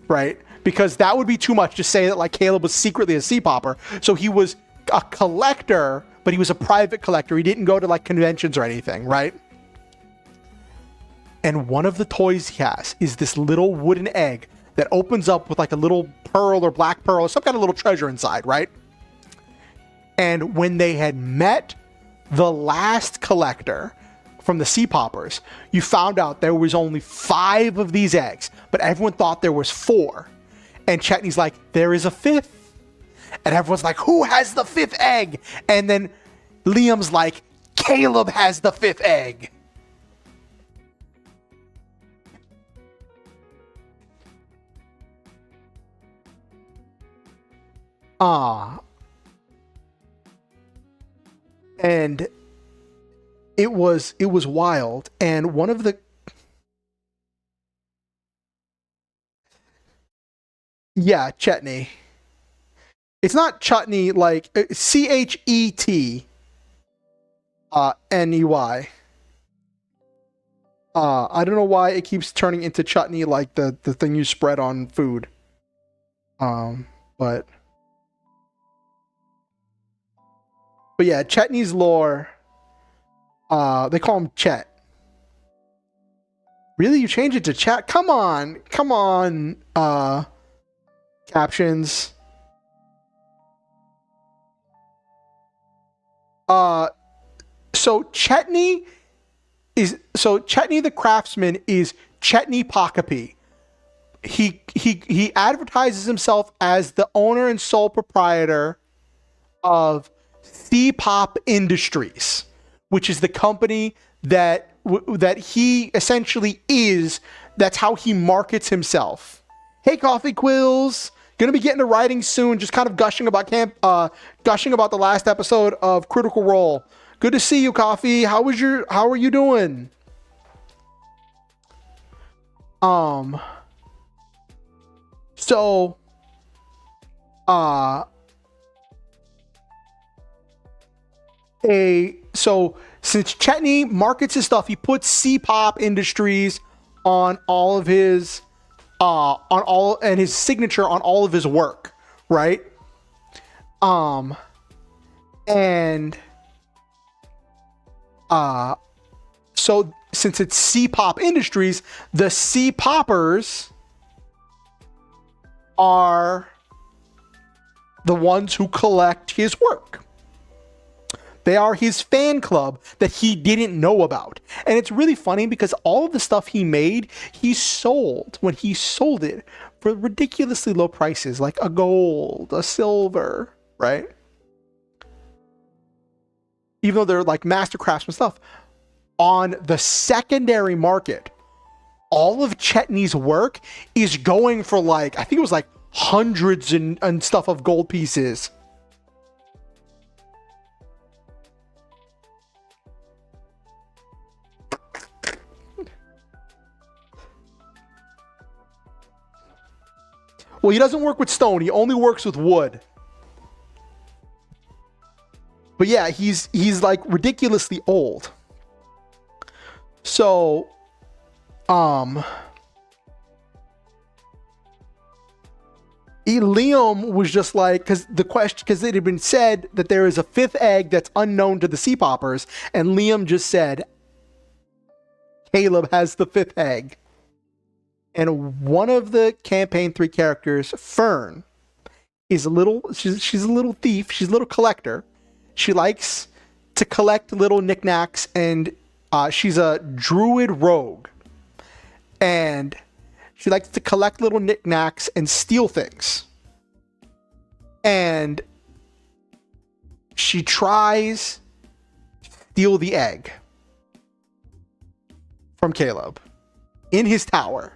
right? Because that would be too much to say that like Caleb was secretly a Sea Popper. So he was a collector, but he was a private collector. He didn't go to like conventions or anything, right? And one of the toys he has is this little wooden egg that opens up with like a little pearl or black pearl or some kind of little treasure inside, right? And when they had met the last collector from the Sea Poppers, you found out there was only 5 of these eggs, but everyone thought there was 4. And Chetney's like, there is a 5th. And everyone's like, who has the 5th egg? And then Liam's like, Caleb has the 5th egg. And it was wild. And one of the Chetney. It's not chutney, like CHET NEY. I don't know why it keeps turning into chutney, like the thing you spread on food. But yeah, Chetney's lore. They call him Chet. Really, you change it to chat? Come on. Captions. So Chetney the craftsman is Chetney Pokapi. He advertises himself as the owner and sole proprietor of C-Pop Industries, which is the company that he essentially is. That's how he markets himself. Hey, Coffee Quills. Gonna be getting to writing soon. Just kind of gushing about the last episode of Critical Role. Good to see you, Coffee. How are you doing? So since Chetney markets his stuff, he puts C-Pop Industries on all of his and his signature on all of his work, right? So since it's C-Pop Industries, the C-Poppers are the ones who collect his work. They are his fan club that he didn't know about. And it's really funny because all of the stuff he made, he sold when he sold it for ridiculously low prices, like a gold, a silver, right? Even though they're like master craftsman stuff. On the secondary market, all of Chetney's work is going for like, I think it was like hundreds and stuff of gold pieces. Well, he doesn't work with stone. He only works with wood. But yeah, he's like ridiculously old. So, Liam was just like, because it had been said that there is a fifth egg that's unknown to the Sea Poppers, and Liam just said, Caleb has the fifth egg. And one of the campaign 3 characters, Fern, is she's a little thief. She's a little collector. She likes to collect little knickknacks, and she's a druid rogue. And she likes to collect little knickknacks and steal things. And she tries to steal the egg from Caleb in his tower.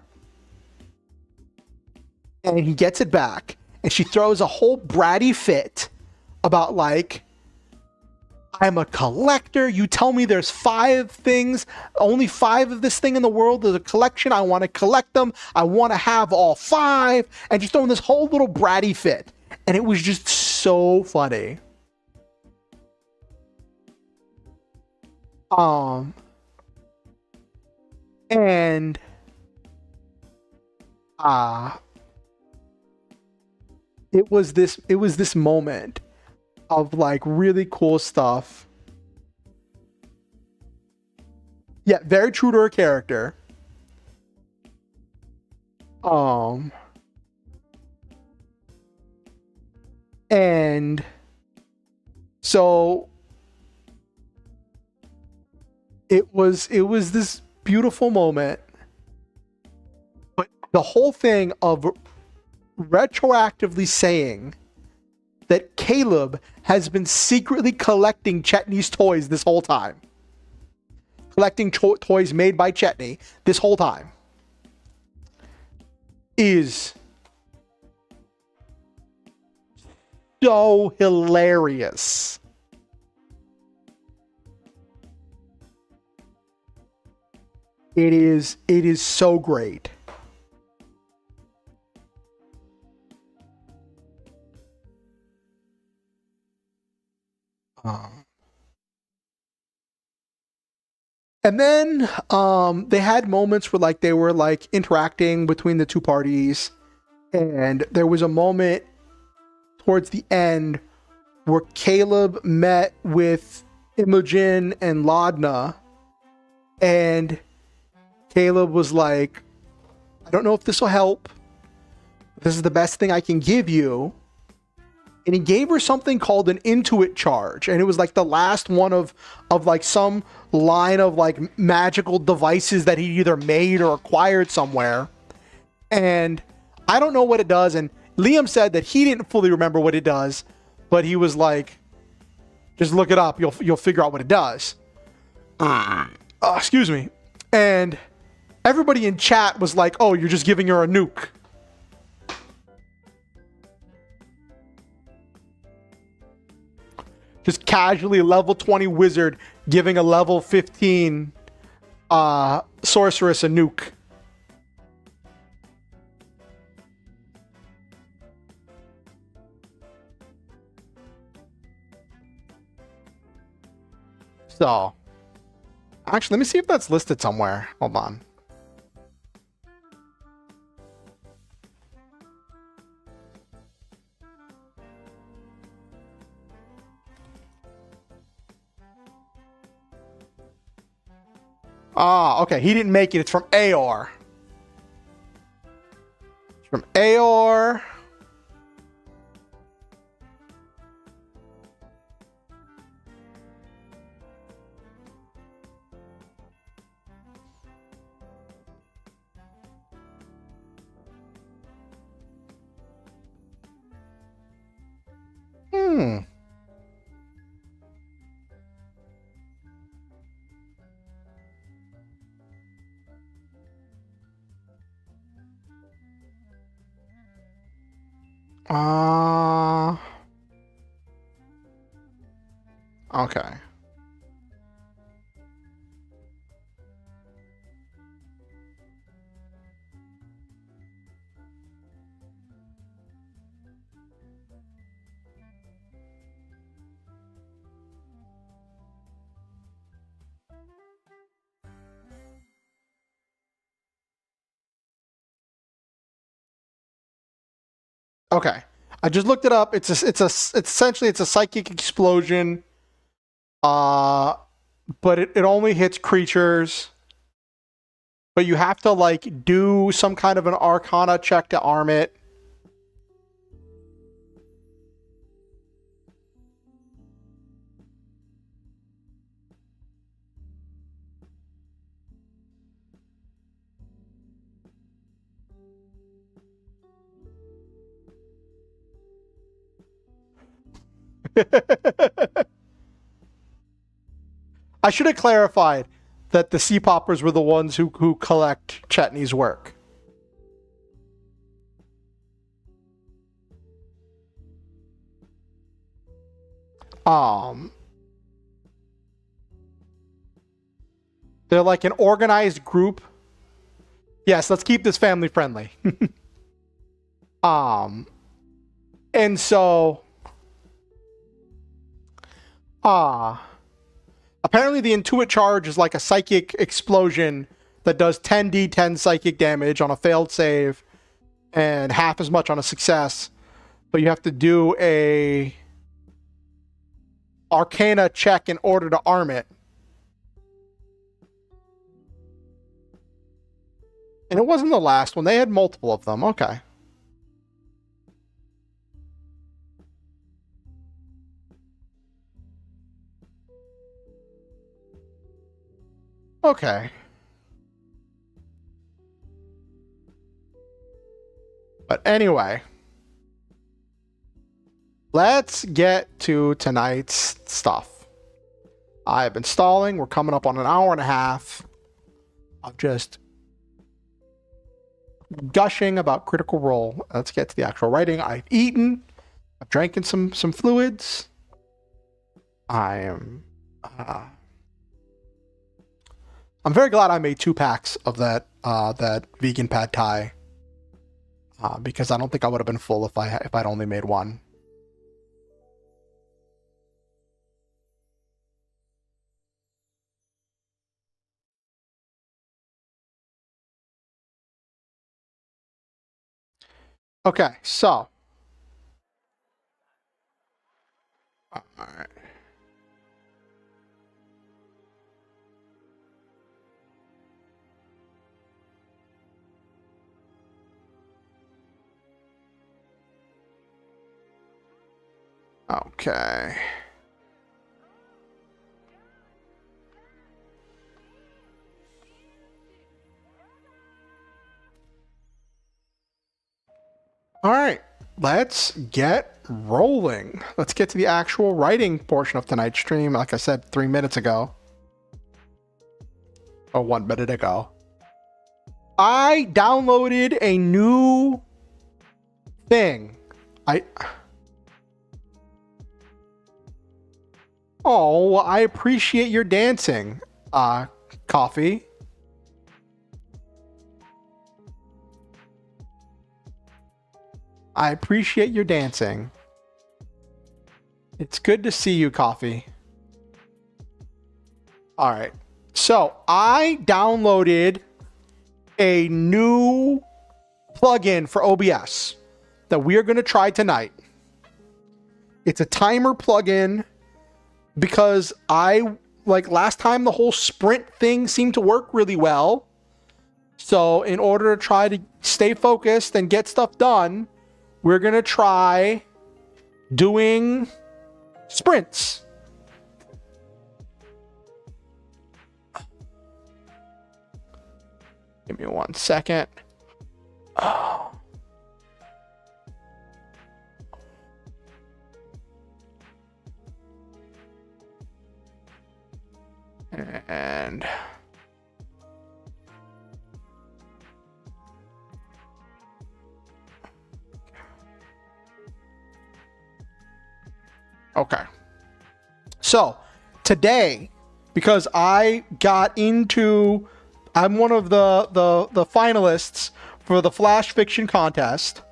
And he gets it back, and she throws a whole bratty fit about like, I'm a collector. You tell me there's 5 things, only 5 of this thing in the world. There's a collection. I want to collect them. I want to have all 5. And she's throwing this whole little bratty fit. And it was just so funny. And it was this moment of like really cool stuff. Yeah, very true to her character. And so it was this beautiful moment. But the whole thing of retroactively saying that Caleb has been secretly collecting Chetney's toys this whole time. Collecting toys made by Chetney this whole time. Is so hilarious. It is so great. And then they had moments where like they were like interacting between the two parties, and there was a moment towards the end where Caleb met with Imogen and Laudna, and Caleb was like, I don't know if this will help. This is the best thing I can give you. And he gave her something called an Intuit charge. And it was like the last one of like some line of like magical devices that he either made or acquired somewhere. And I don't know what it does. And Liam said that he didn't fully remember what it does, but he was like, just look it up. You'll figure out what it does. Excuse me. And everybody in chat was like, oh, you're just giving her a nuke. Just casually level 20 wizard giving a level 15 sorceress a nuke. So, actually, let me see if that's listed somewhere. Hold on. Ah, okay. He didn't make it. It's from AR. It's from AR. Okay. Okay. I just looked it up. It's essentially it's a psychic explosion. But it only hits creatures. But you have to like do some kind of an Arcana check to arm it. I should have clarified that the Sea Poppers were the ones who collect Chetney's work. They're like an organized group. Yes, let's keep this family friendly. And so apparently the Intuit charge is like a psychic explosion that does 10d10 psychic damage on a failed save and half as much on a success. But you have to do a Arcana check in order to arm it. And it wasn't the last one. They had multiple of them. Okay. Okay. But anyway, let's get to tonight's stuff. I've been stalling. We're coming up on an hour and a half of just gushing about Critical Role. Let's get to the actual writing. I've eaten. I've drank in some fluids. I am I'm very glad I made 2 packs of that that vegan pad thai, because I don't think I would have been full if I'd only made 1. Okay, so all right. Okay. All right, let's get rolling. Let's get to the actual writing portion of tonight's stream. Like I said 3 minutes ago, or 1 minute ago, I downloaded a new thing. Oh, I appreciate your dancing, Coffee. I appreciate your dancing. It's good to see you, Coffee. All right. So I downloaded a new plugin for OBS that we are going to try tonight. It's a timer plugin because last time the whole sprint thing seemed to work really well. So in order to try to stay focused and get stuff done, we're going to try doing sprints. Give me 1 second. Oh. And okay. So today, because I'm one of the finalists for the Flash Fiction contest.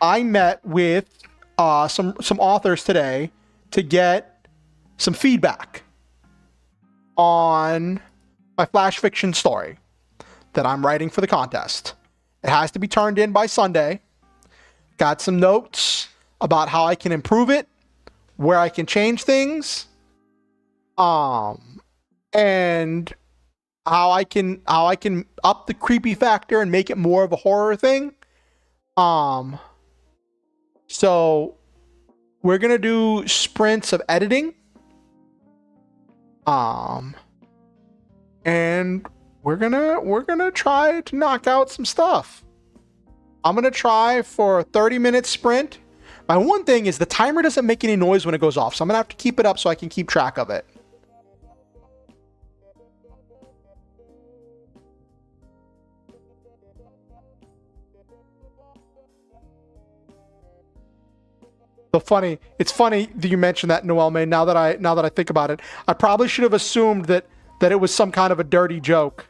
I met with some authors today to get some feedback on my Flash Fiction story that I'm writing for the contest. It has to be turned in by Sunday. Got some notes about how I can improve it, where I can change things, and how I can up the creepy factor and make it more of a horror thing. So we're gonna do sprints of editing. And we're gonna try to knock out some stuff. I'm gonna try for a 30-minute sprint. My one thing is the timer doesn't make any noise when it goes off, so I'm gonna have to keep it up so I can keep track of it. It's funny that you mentioned that, Noel May. Now that I think about it, I probably should have assumed that it was some kind of a dirty joke.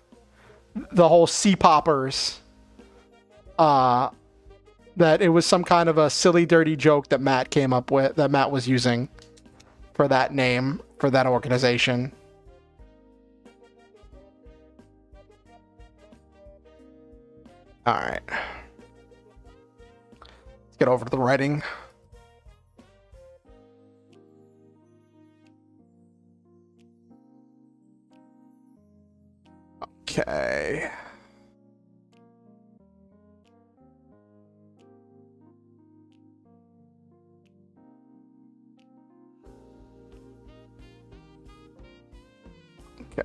The whole sea poppers. That it was some kind of a silly, dirty joke that Matt came up with, that Matt was using for that name, for that organization. All right. Let's get over to the writing. Okay. Okay.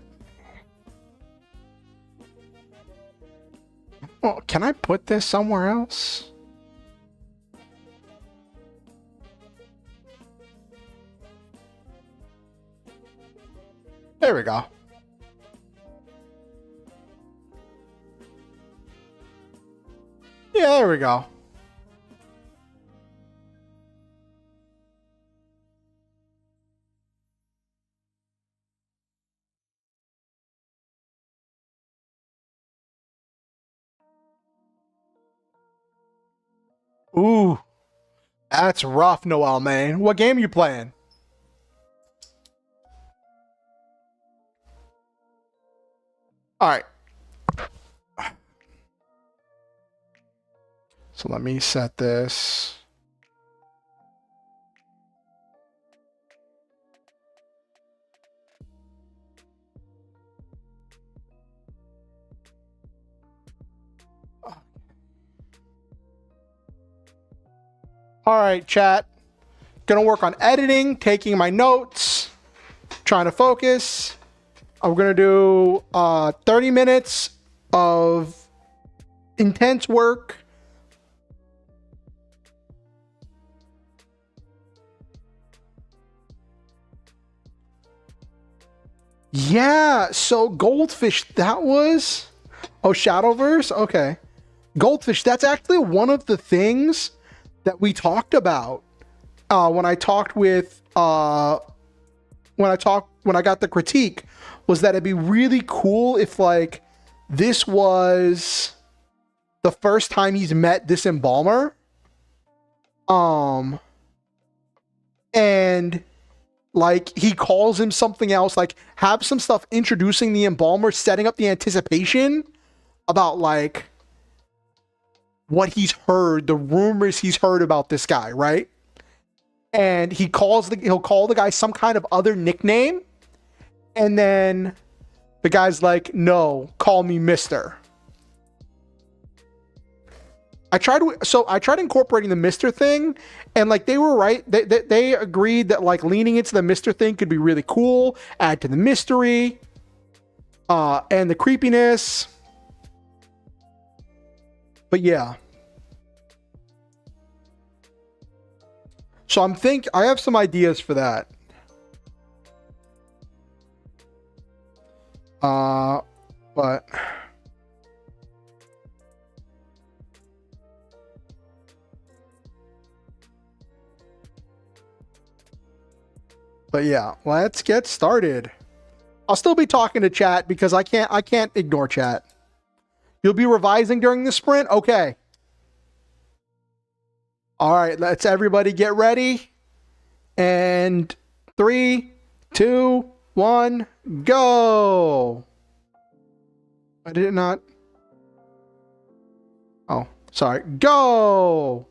Oh, can I put this somewhere else? There we go. Yeah, there we go. Ooh, that's rough, Noel, man. What game are you playing? All right. So let me set this. All right, chat. Gonna work on editing, taking my notes, trying to focus. I'm gonna do 30 minutes of intense work. Yeah, so Goldfish, that was... Oh, Shadowverse? Okay. Goldfish, that's actually one of the things that we talked about when I talked with... when I got the critique, was that it'd be really cool if, like, this was the first time he's met this embalmer. And... like, he calls him something else, like, have some stuff introducing the embalmer, setting up the anticipation about, like, what he's heard, the rumors he's heard about this guy, right? And he'll call the guy some kind of other nickname, and then the guy's like, no, call me Mister. I tried incorporating the Mister thing, and like they were right. They agreed that like leaning into the Mister thing could be really cool, add to the mystery, and the creepiness. But yeah. So I have some ideas for that. But yeah, let's get started. I'll still be talking to chat because I can't ignore chat. You'll be revising during the sprint? Okay. All right, let's everybody get ready. And 3, 2, 1, go. I did not. Oh, sorry. Go.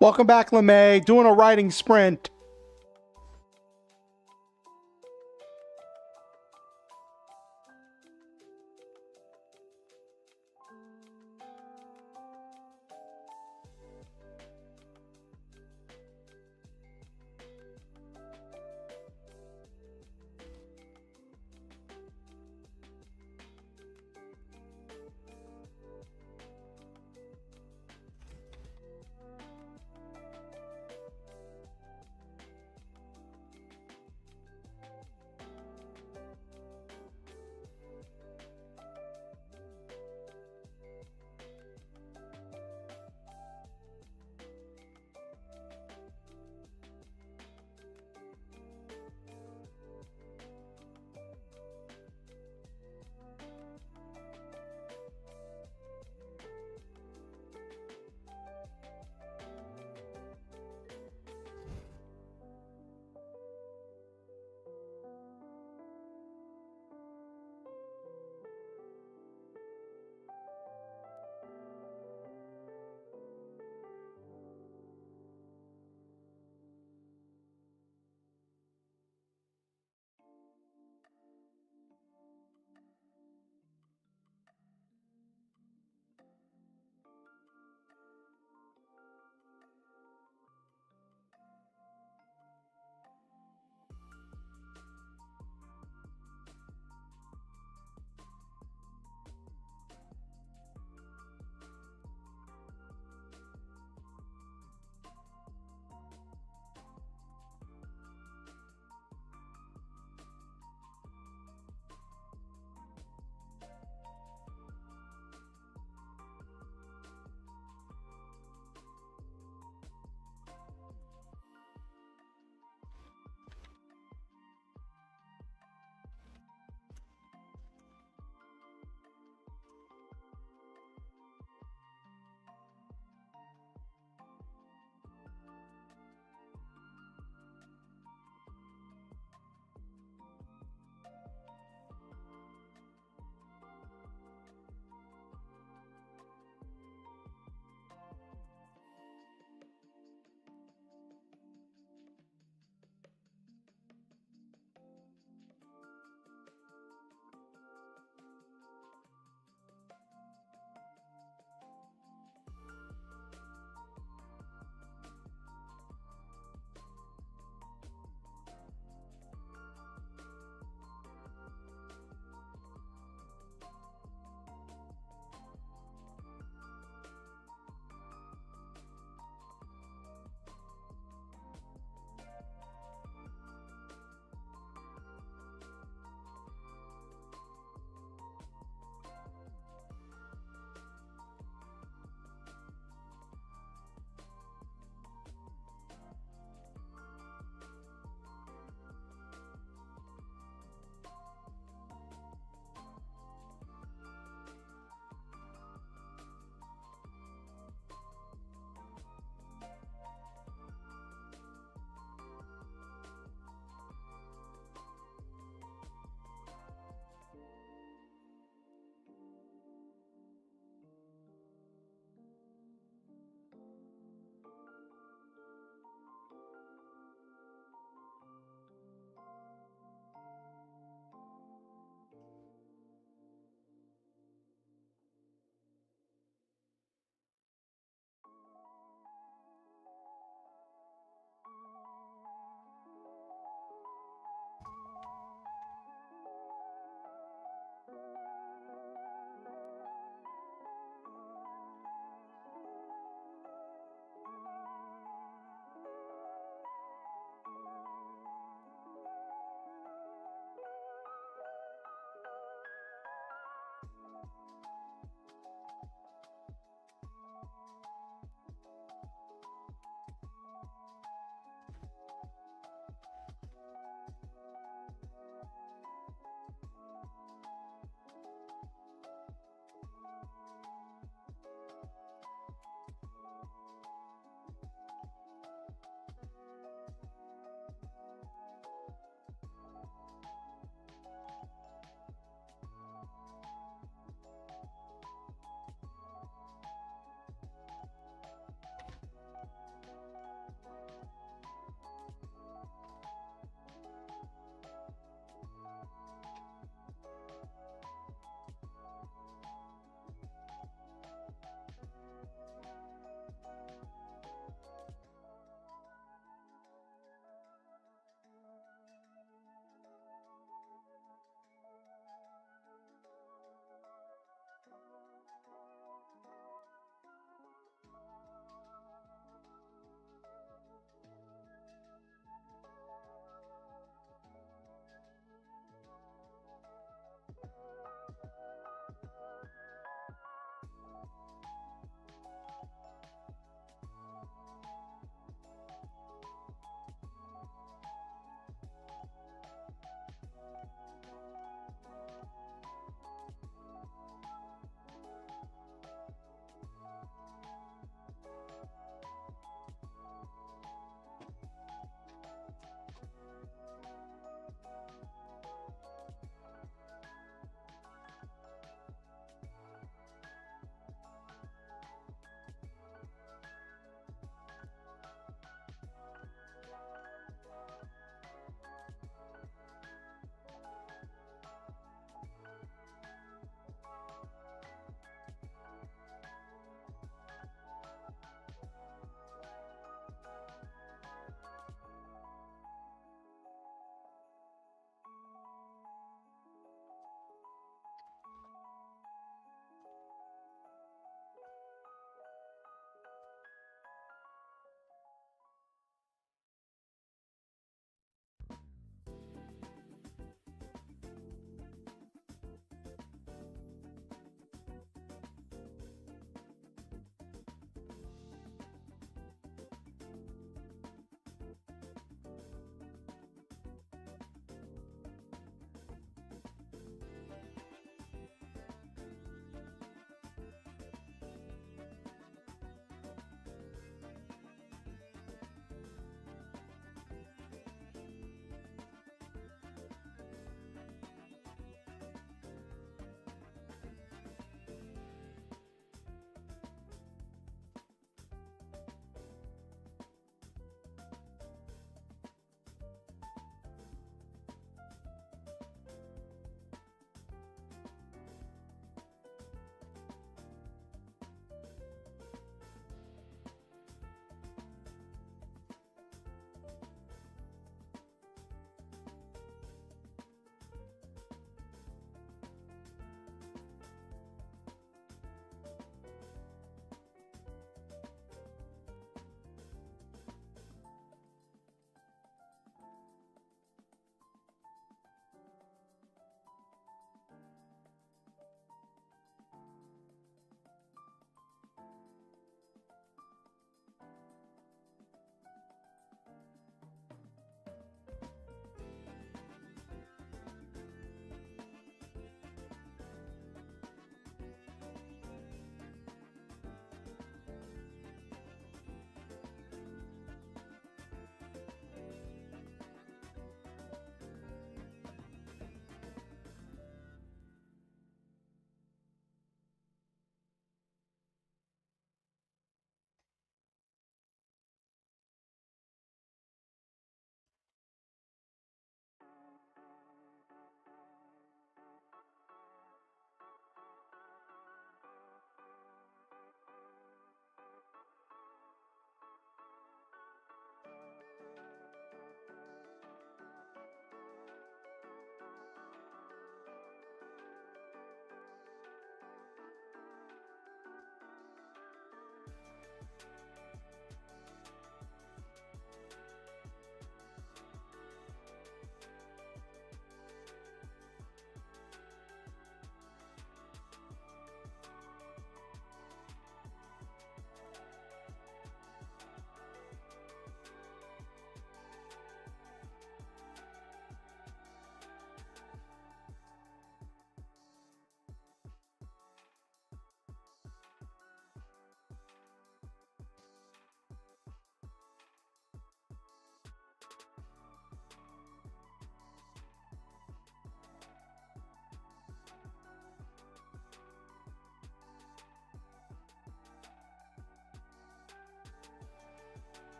Welcome back, LeMay. Doing a riding sprint.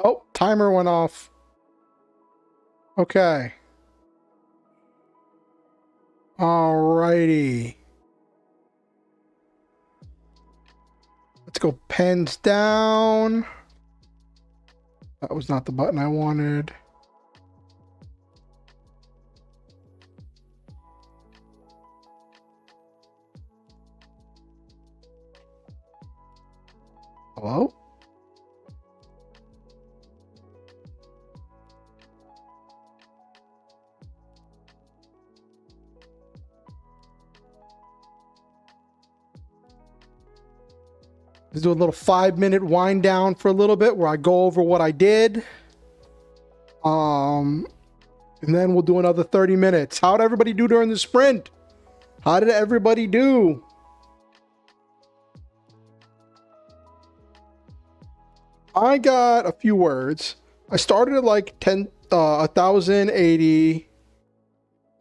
Oh, timer went off. Okay. Alrighty. Let's go pens down. That was not the button I wanted. Hello? Let's do a little 5-minute wind down for a little bit where I go over what I did. And then we'll do another 30 minutes. How did everybody do during the sprint? How did everybody do? I got a few words. I started at like 1080.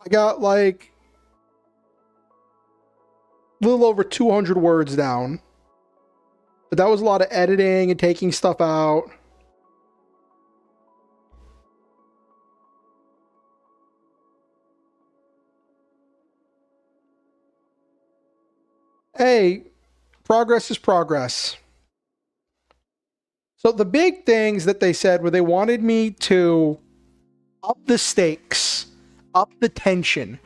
I got like a little over 200 words down. But that was a lot of editing and taking stuff out. Hey, progress is progress. So the big things that they said were they wanted me to up the stakes, up the tension,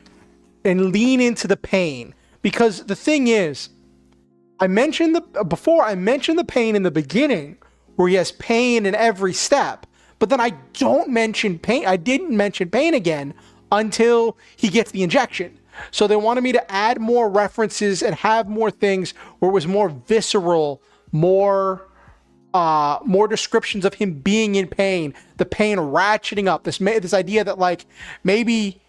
and lean into the pain. Because the thing is, I mentioned the pain in the beginning, where he has pain in every step, but then I don't mention pain. I didn't mention pain again until he gets the injection. So they wanted me to add more references and have more things where it was more visceral, more descriptions of him being in pain, the pain ratcheting up. This idea that like maybe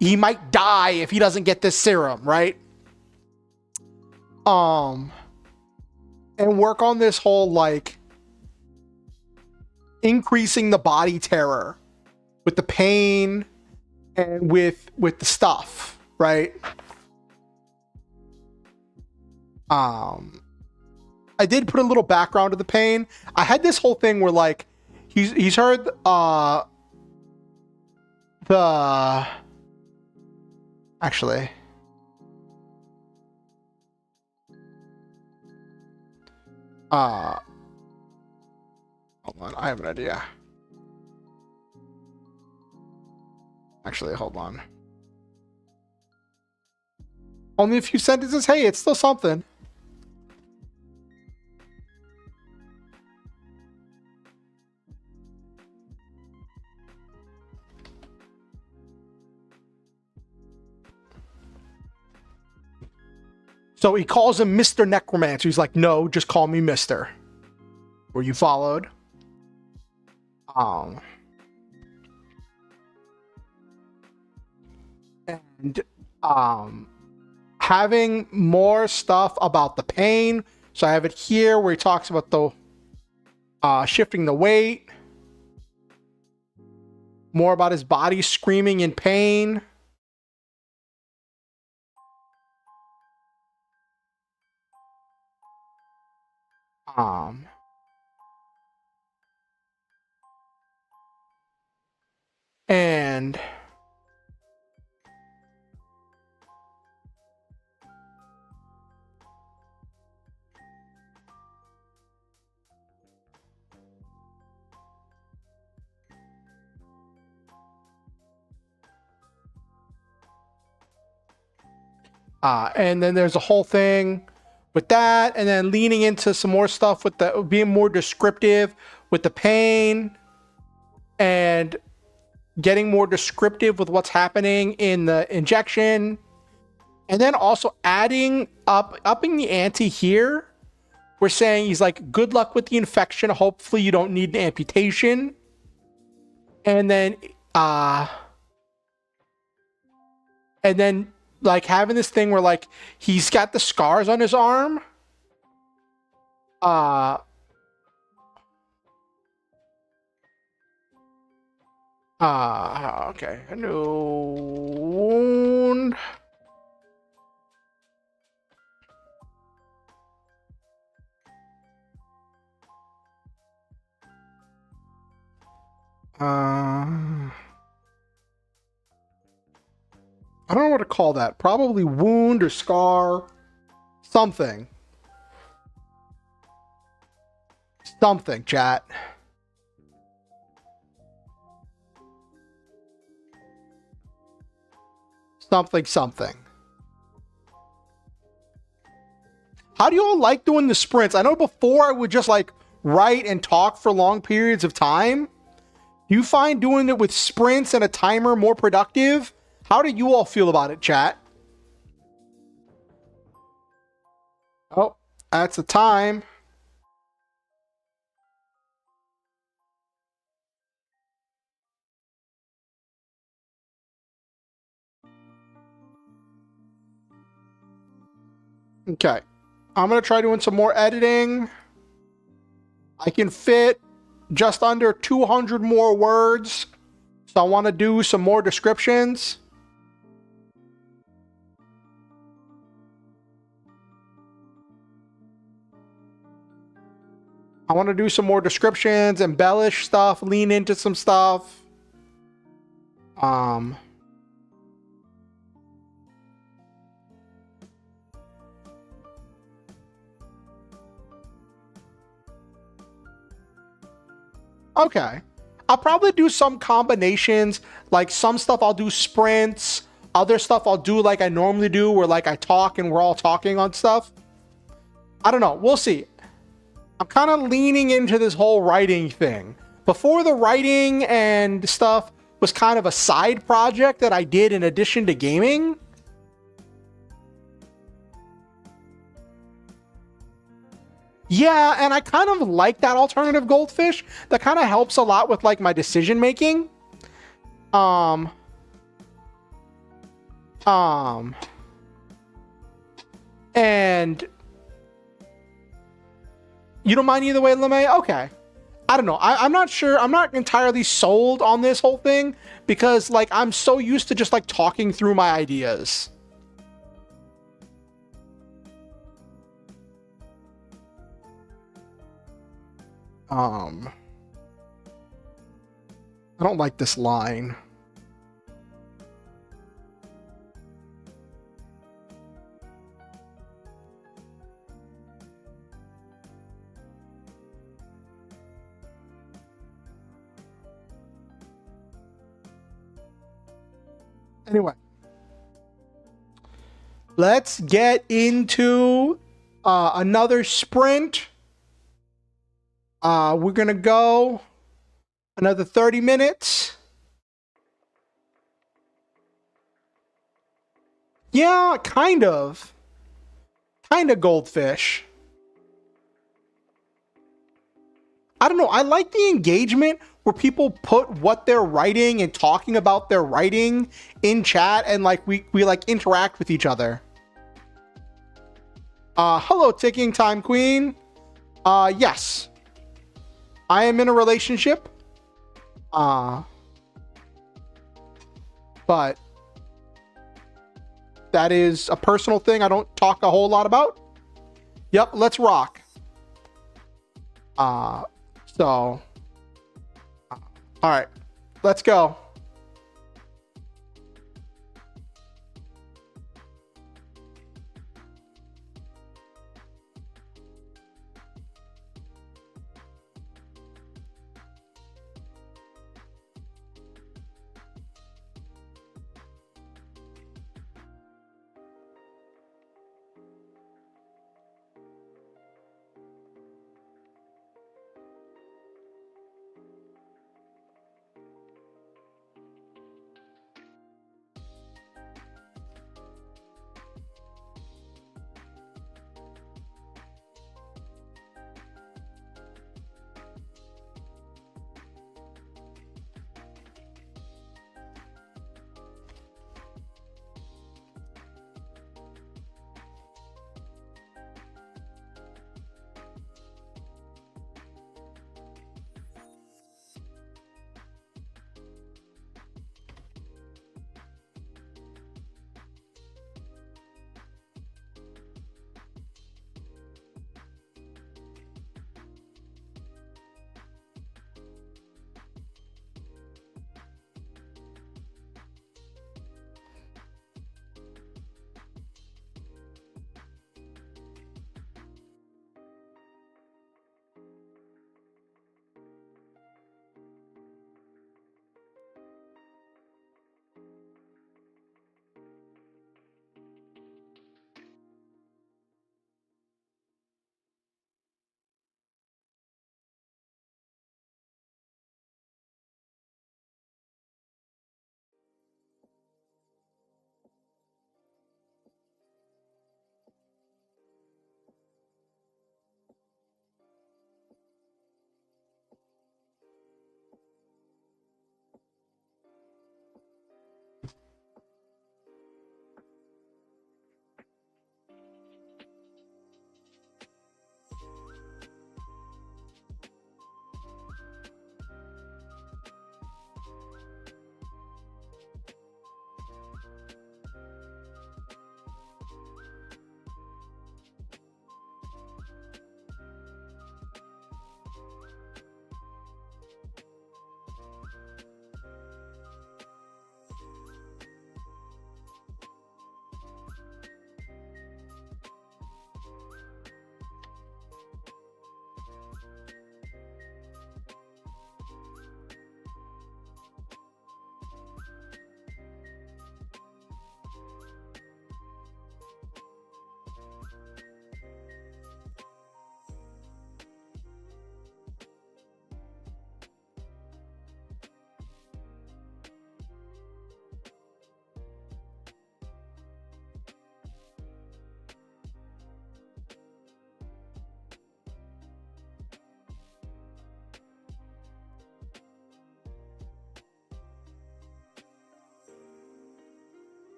he might die if he doesn't get this serum, right? And work on this whole like increasing the body terror with the pain and with the stuff, right? I did put a little background to the pain. I had this whole thing where like he's heard actually hold on, I have an idea. Actually, hold on. Only a few sentences. Hey, it's still something. So he calls him Mr. Necromancer. He's like, no, just call me Mr. Were you followed? And having more stuff about the pain. So I have it here where he talks about the shifting the weight. More about his body screaming in pain. And then there's a whole thing with that, and then leaning into some more stuff with the being more descriptive with the pain and getting more descriptive with what's happening in the injection, and then also upping the ante here. We're saying he's like, good luck with the infection, hopefully you don't need an amputation. And then like having this thing where like he's got the scars on his arm. Okay. A new wound. I don't know what to call that. Probably wound or scar. Something. Something, chat. Something, something. How do you all like doing the sprints? I know before I would just like write and talk for long periods of time. Do you find doing it with sprints and a timer more productive? How do you all feel about it, chat? Oh, that's the time. Okay. I'm going to try doing some more editing. I can fit just under 200 more words. So I want to do some more descriptions. I want to do some more descriptions, embellish stuff, lean into some stuff. Okay. I'll probably do some combinations. Like some stuff I'll do sprints. Other stuff I'll do like I normally do, where like I talk and we're all talking on stuff. I don't know. We'll see. I'm kind of leaning into this whole writing thing. Before, the writing and stuff was kind of a side project that I did in addition to gaming. Yeah, and I kind of like that alternative goldfish. That kind of helps a lot with like my decision making. And you don't mind either way, LeMay? Okay. I don't know. I'm not sure. I'm not entirely sold on this whole thing because like I'm so used to just like talking through my ideas. I don't like this line. Anyway, let's get into another sprint. We're gonna go another 30 minutes. Yeah, kind of goldfish. I don't know. I like the engagement where people put what they're writing and talking about their writing in chat, and like we like interact with each other. Hello, ticking time queen. Yes. I am in a relationship. But that is a personal thing I don't talk a whole lot about. Yep, let's rock. So all right, let's go.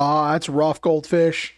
Ah, that's rough, goldfish.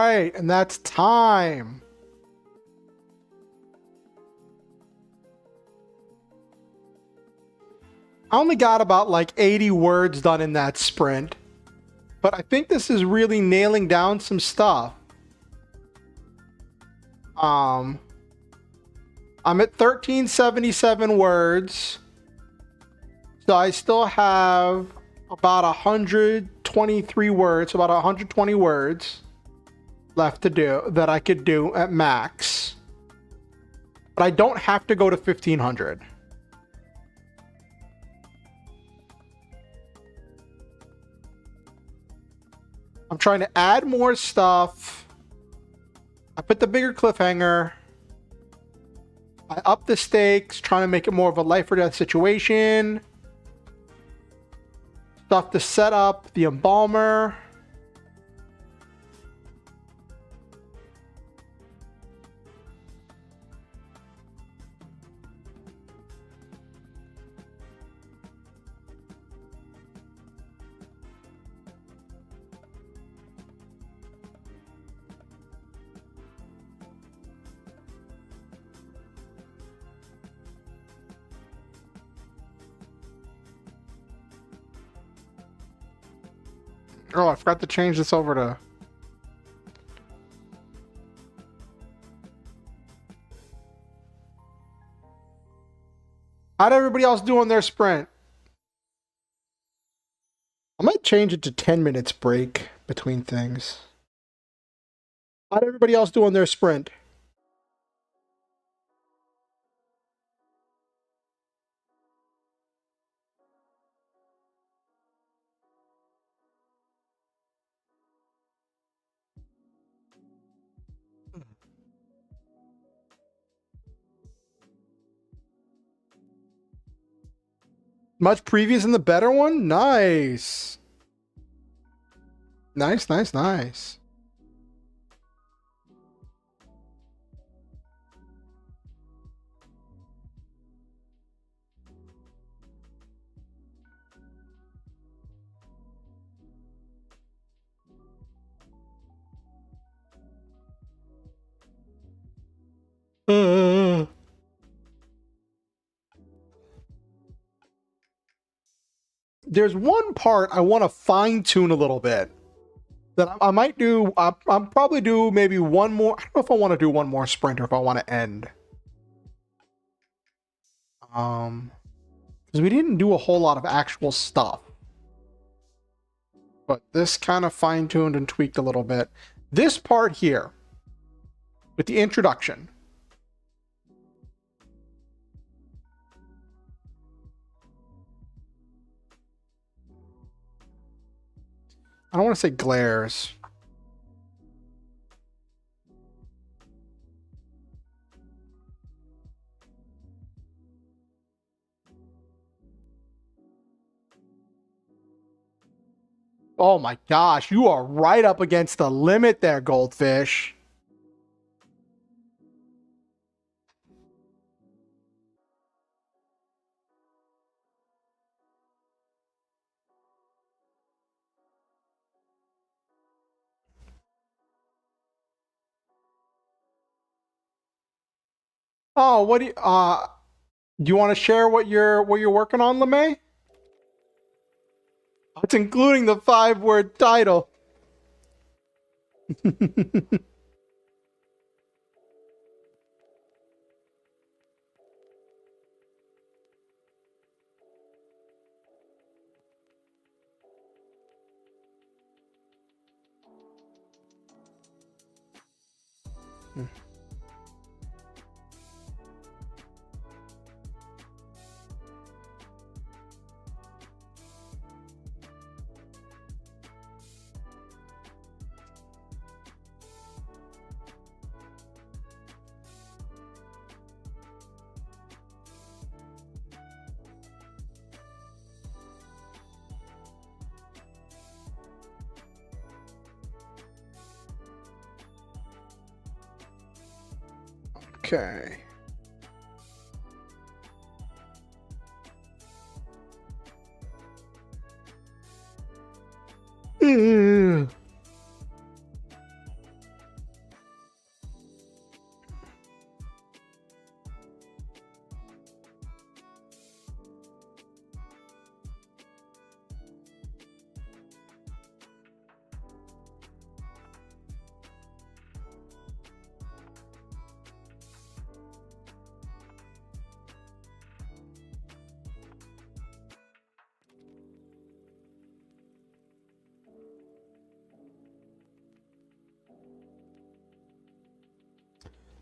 right, and that's time. I only got about like 80 words done in that sprint, but I think this is really nailing down some stuff. I'm at 1377 words, so I still have about 123 words, about 120 words left to do that I could do at max, but I don't have to go to 1500. I'm trying to add more stuff. I put the bigger cliffhanger. I up the stakes, trying to make it more of a life or death situation. Stuff to set up the embalmer. Oh, I forgot to change this over to... How'd everybody else do on their sprint? I might change it to 10 minutes break between things. How'd everybody else do on their sprint? Much previous in the better one? Nice. Nice, nice, nice. There's one part I want to fine tune a little bit that I might do. I'm probably do maybe one more. I don't know if I want to do one more sprint or if I want to end. Because we didn't do a whole lot of actual stuff, but this kind of fine tuned and tweaked a little bit. This part here with the introduction. I don't want to say glares. Oh my gosh, you are right up against the limit there, Goldfish. Oh, what do you want to share what you're working on, LeMay? It's including the 5-word title. Okay.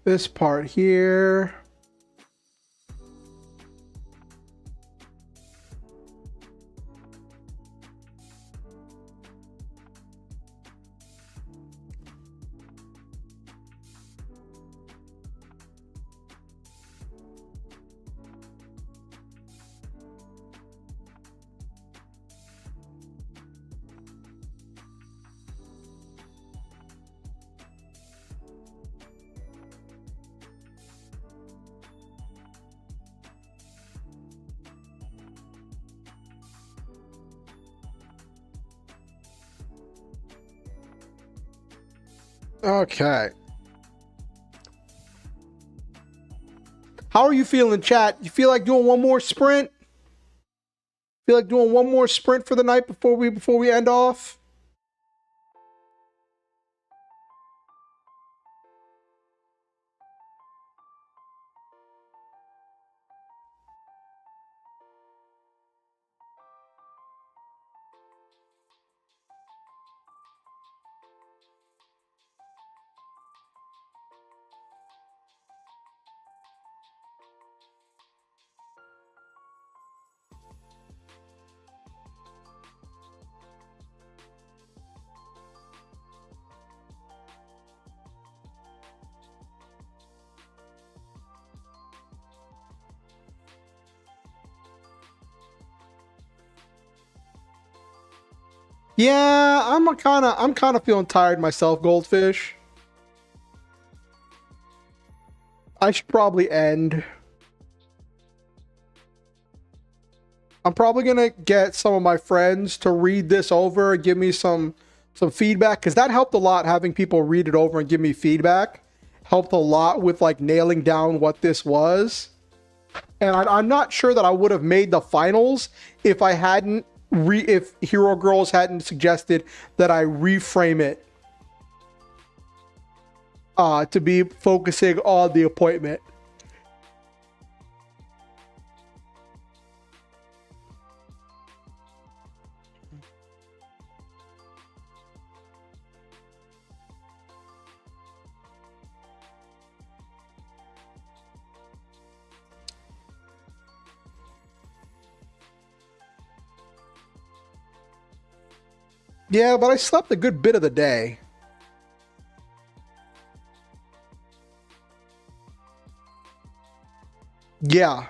this part here. Okay. How are you feeling, chat? You feel like doing one more sprint? Feel like doing one more sprint for the night before we end off? Yeah, I'm kind of feeling tired myself, Goldfish. I should probably end. I'm probably gonna get some of my friends to read this over and give me some feedback, because that helped a lot. Having people read it over and give me feedback helped a lot with like nailing down what this was. And I'm not sure that I would have made the finals if I hadn't if Hero Girls hadn't suggested that I reframe it to be focusing on the appointment. Yeah, but I slept a good bit of the day. Yeah.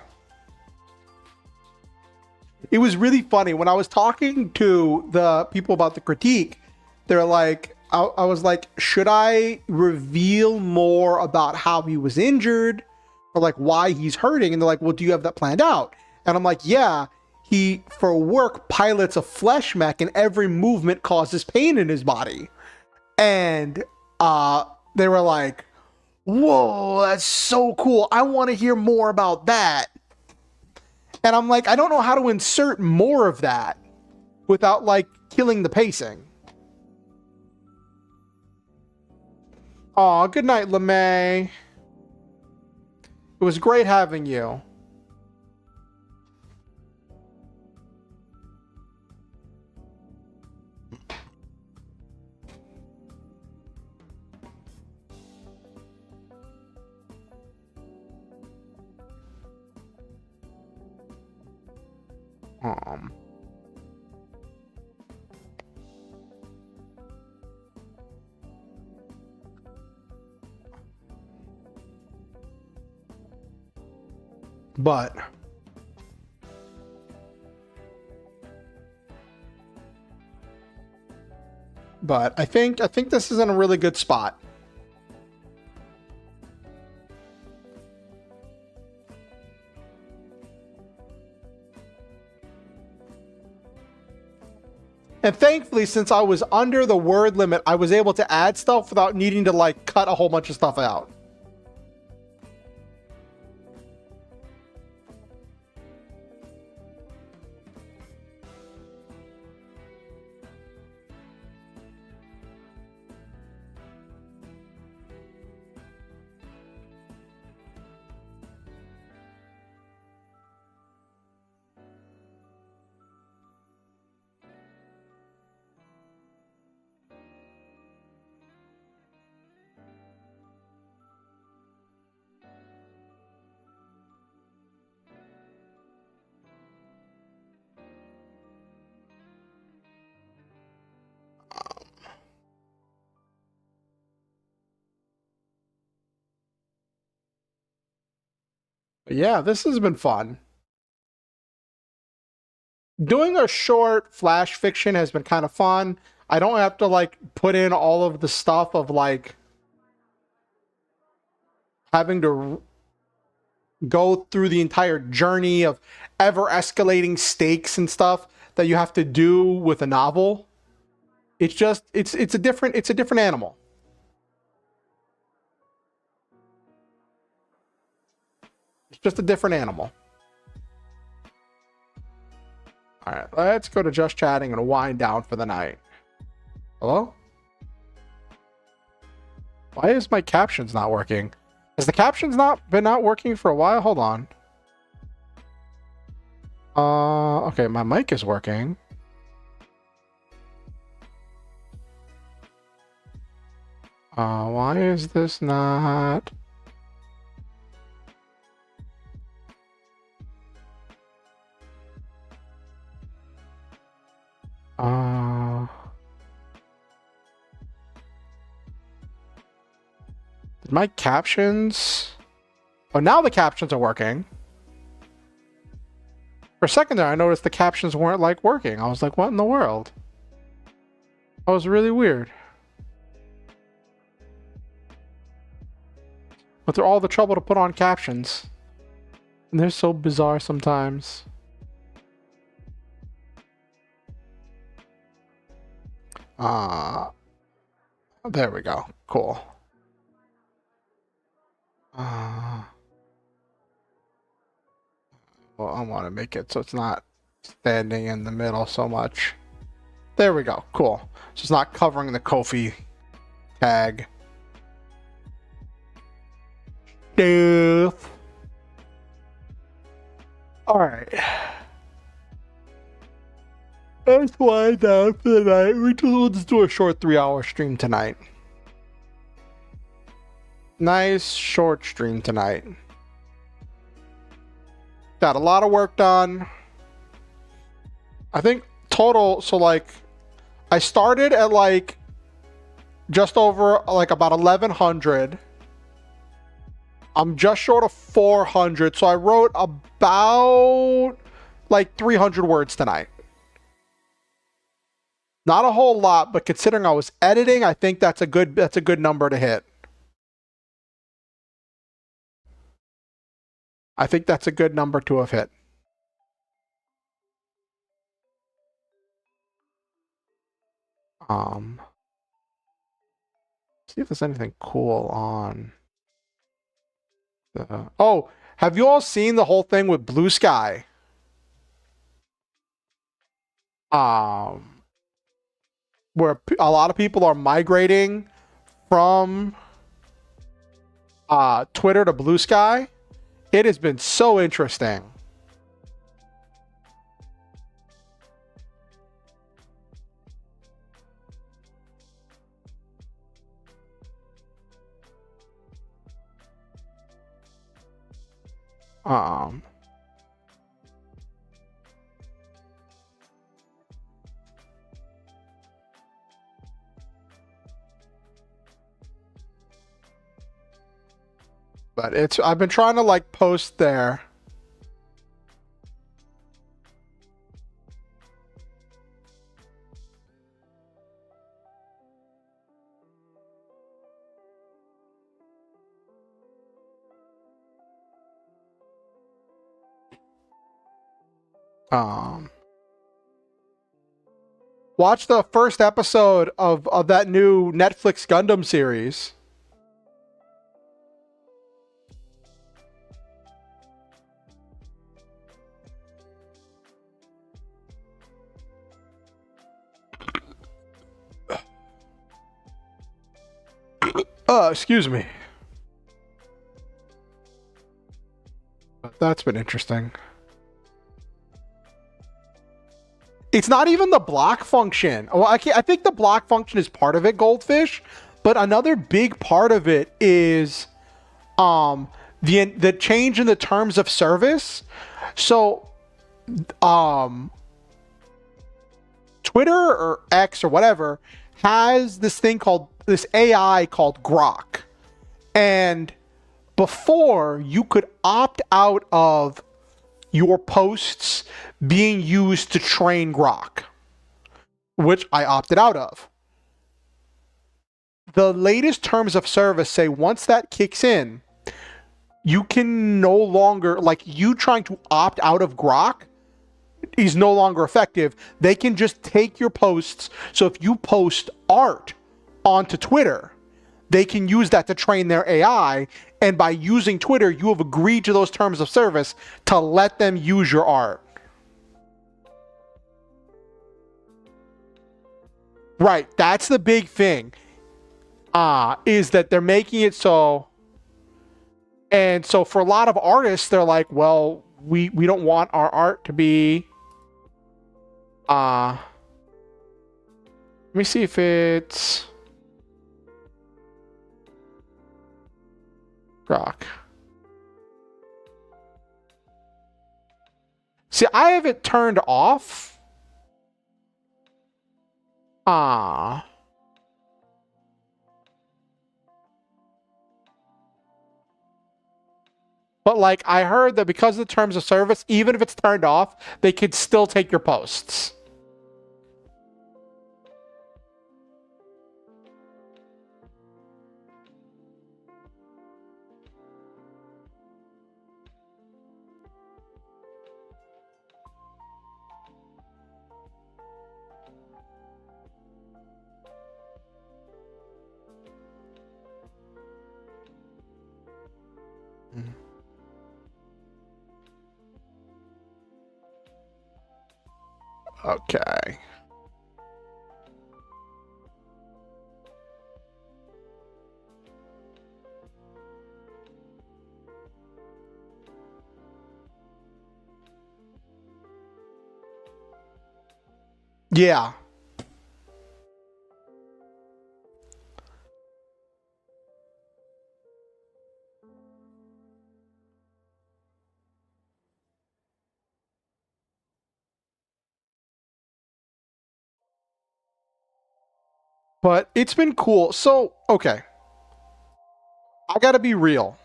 It was really funny. When I was talking to the people about the critique, they're like, I was like, should I reveal more about how he was injured or like why he's hurting? And they're like, well, do you have that planned out? And I'm like, yeah, he, for work, pilots a flesh mech and every movement causes pain in his body. And they were like, whoa, that's so cool. I want to hear more about that. And I'm like, I don't know how to insert more of that without like killing the pacing. Aw, good night, LeMay. It was great having you. But I think this is in a really good spot. And thankfully, since I was under the word limit, I was able to add stuff without needing to like cut a whole bunch of stuff out. Yeah, this has been fun. Doing a short flash fiction has been kind of fun. I don't have to like put in all of the stuff of like having to go through the entire journey of ever escalating stakes and stuff that you have to do with a novel. It's just it's a different animal. It's just a different animal. All right, let's go to just chatting and wind down for the night. Hello? Why is my captions not working? Has the captions not working for a while? Hold on. Okay, my mic is working. Why is this not? Did my captions? Oh, now the captions are working. For a second there, I noticed the captions weren't like working. I was like, what in the world? That was really weird. But they're all the trouble to put on captions. And they're so bizarre sometimes. There we go. Cool. Well, I want to make it so it's not standing in the middle so much. There we go. Cool. So it's not covering the Ko-fi tag. Stuff. All right. Let's wind down for the night. We'll just do a short 3-hour stream tonight. Nice short stream tonight. Got a lot of work done. I think total, so like, I started at like just over like about 1100. I'm just short of 400, so I wrote about like 300 words tonight. Not a whole lot, but considering I was editing, I think that's a good number to hit. I think that's a good number to have hit. See if there's anything cool on the... Oh, have you all seen the whole thing with Blue Sky? Where a lot of people are migrating from Twitter to Blue Sky. It has been so interesting. But I've been trying to like post there. Watch the first episode of that new Netflix Gundam series. Excuse me. But that's been interesting. It's not even the block function. Well, I think the block function is part of it, Goldfish. But another big part of it is the change in the terms of service. So, Twitter or X or whatever has this AI called Grok, and Before, you could opt out of your posts being used to train Grok, which I opted out of. The latest terms of service say once that kicks in, you can no longer, like, you trying to opt out of Grok is no longer effective. They can just take your posts. So if you post art onto Twitter, they can use that to train their AI. And by using Twitter, you have agreed to those terms of service to let them use your art. Right. That's the big thing. Is that they're making it so. And so for a lot of artists, they're like, well, we don't want our art to be. Let me see if it's Grok. See, I have it turned off. But like, I heard that because of the terms of service, even if it's turned off, they could still take your posts. Okay. Yeah. But it's been cool. So, okay. I gotta be real.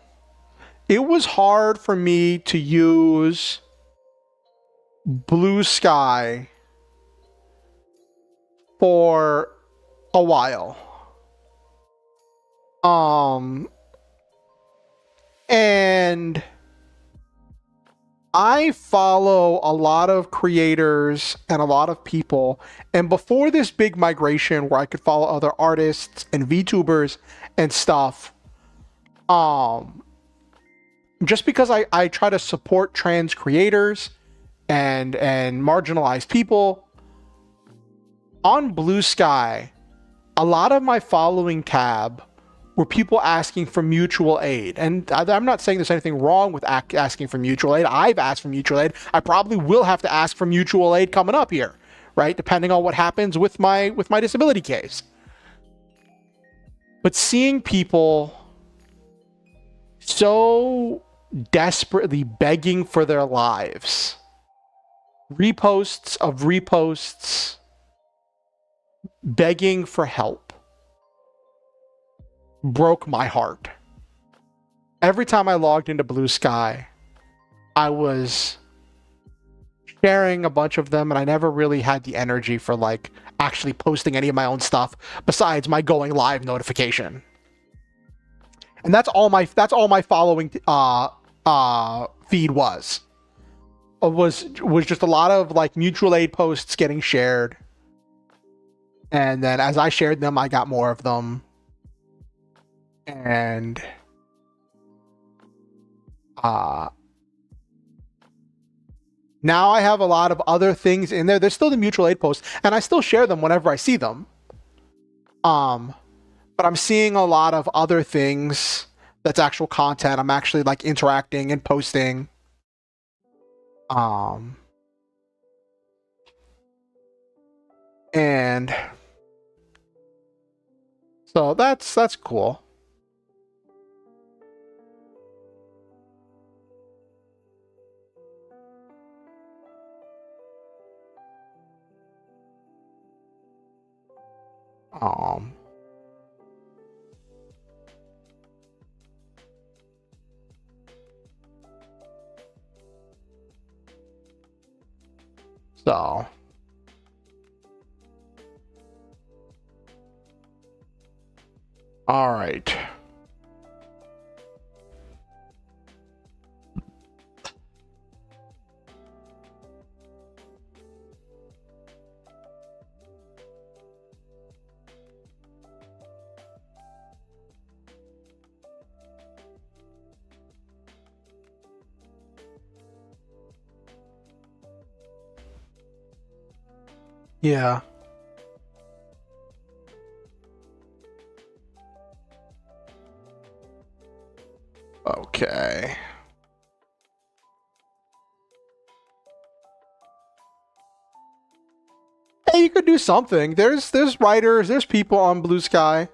It was hard for me to use Blue Sky for a while. And I follow a lot of creators and a lot of people. And before this big migration where I could follow other artists and VTubers and stuff, just because I try to support trans creators and marginalized people, on Blue Sky, a lot of my following tab were people asking for mutual aid. And I'm not saying there's anything wrong with asking for mutual aid. I've asked for mutual aid. I probably will have to ask for mutual aid coming up here, right? Depending on what happens with my disability case. But seeing people so desperately begging for their lives, reposts of reposts, begging for help, broke my heart. Every time I logged into Blue Sky, I was sharing a bunch of them, and I never really had the energy for like actually posting any of my own stuff besides my going live notification. And that's all my following feed was just a lot of like mutual aid posts getting shared. And then as I shared them, I got more of them. And now I have a lot of other things in there. There's still the mutual aid posts, and I still share them whenever I see them. But I'm seeing a lot of other things that's actual content. I'm actually like interacting and posting. And so that's cool. So. All right. Yeah. Okay. Hey, you could do something. There's writers, there's people on Blue Sky.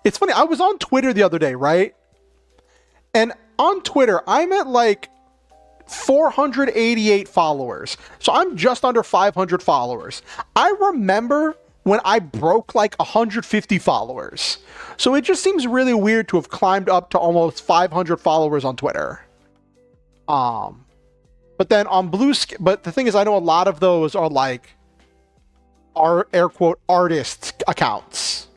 It's funny, I was on Twitter the other day, right? And on Twitter, I'm at like 488 followers. So I'm just under 500 followers. I remember when I broke like 150 followers. So it just seems really weird to have climbed up to almost 500 followers on Twitter. But then on but the thing is, I know a lot of those are like air quote artist accounts.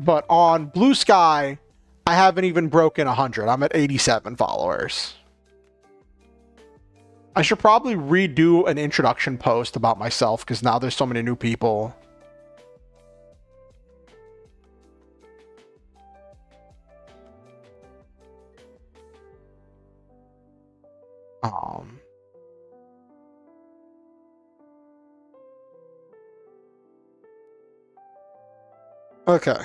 But on Blue Sky, I haven't even broken 100. I'm at 87 followers. I should probably redo an introduction post about myself because now there's so many new people. Okay.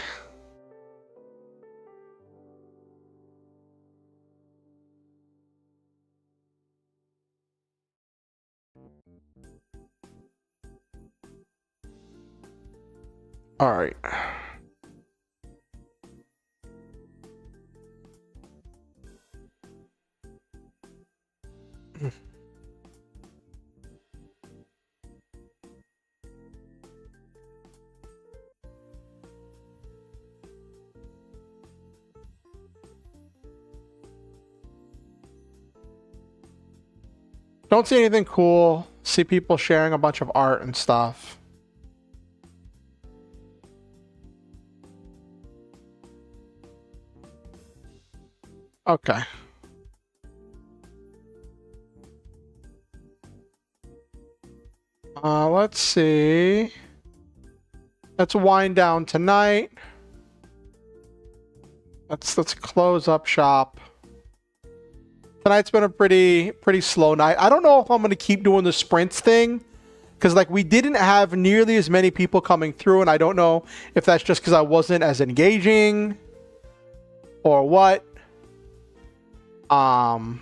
All right. Don't see anything cool. See people sharing a bunch of art and stuff. Okay. Let's see. Let's wind down tonight. Let's close up shop. Tonight's been a pretty slow night. I don't know if I'm going to keep doing the sprints thing because like we didn't have nearly as many people coming through, and I don't know if that's just because I wasn't as engaging or what. But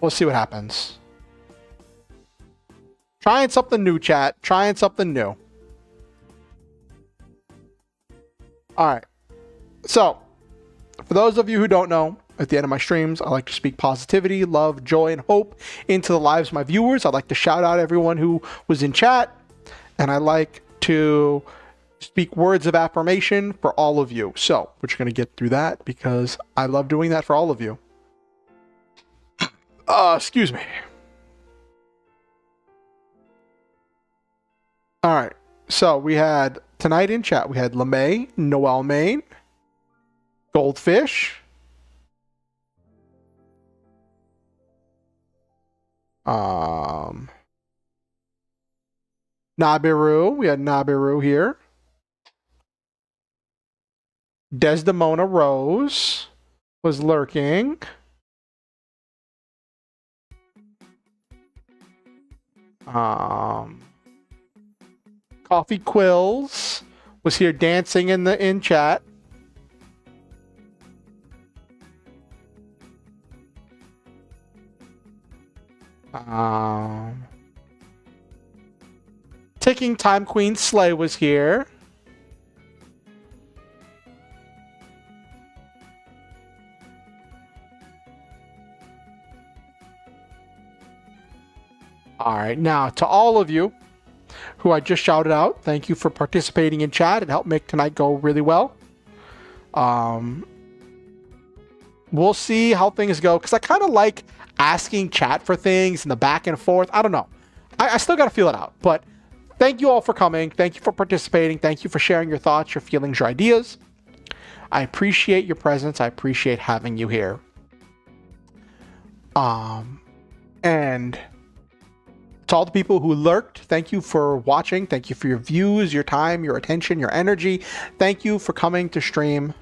we'll see what happens. Trying something new, chat. Trying something new. All right. So, for those of you who don't know, at the end of my streams, I like to speak positivity, love, joy, and hope into the lives of my viewers. I like to shout out everyone who was in chat, and I like to speak words of affirmation for all of you. So, we're just going to get through that because I love doing that for all of you. Excuse me. All right. So, we had tonight in chat, we had LeMay, Noel Main, Goldfish, Nabiru. We had Nabiru here. Desdemona Rose was lurking. Coffee Quills was here dancing in chat. Ticking Time Queen Slay was here. All right, now to all of you who I just shouted out. Thank you for participating in chat. It helped make tonight go really well. We'll see how things go, because I kind of like asking chat for things and the back and forth. I don't know. I still got to feel it out. But thank you all for coming. Thank you for participating. Thank you for sharing your thoughts, your feelings, your ideas. I appreciate your presence. I appreciate having you here. And to all the people who lurked, thank you for watching. Thank you for your views, your time, your attention, your energy. Thank you for coming to stream.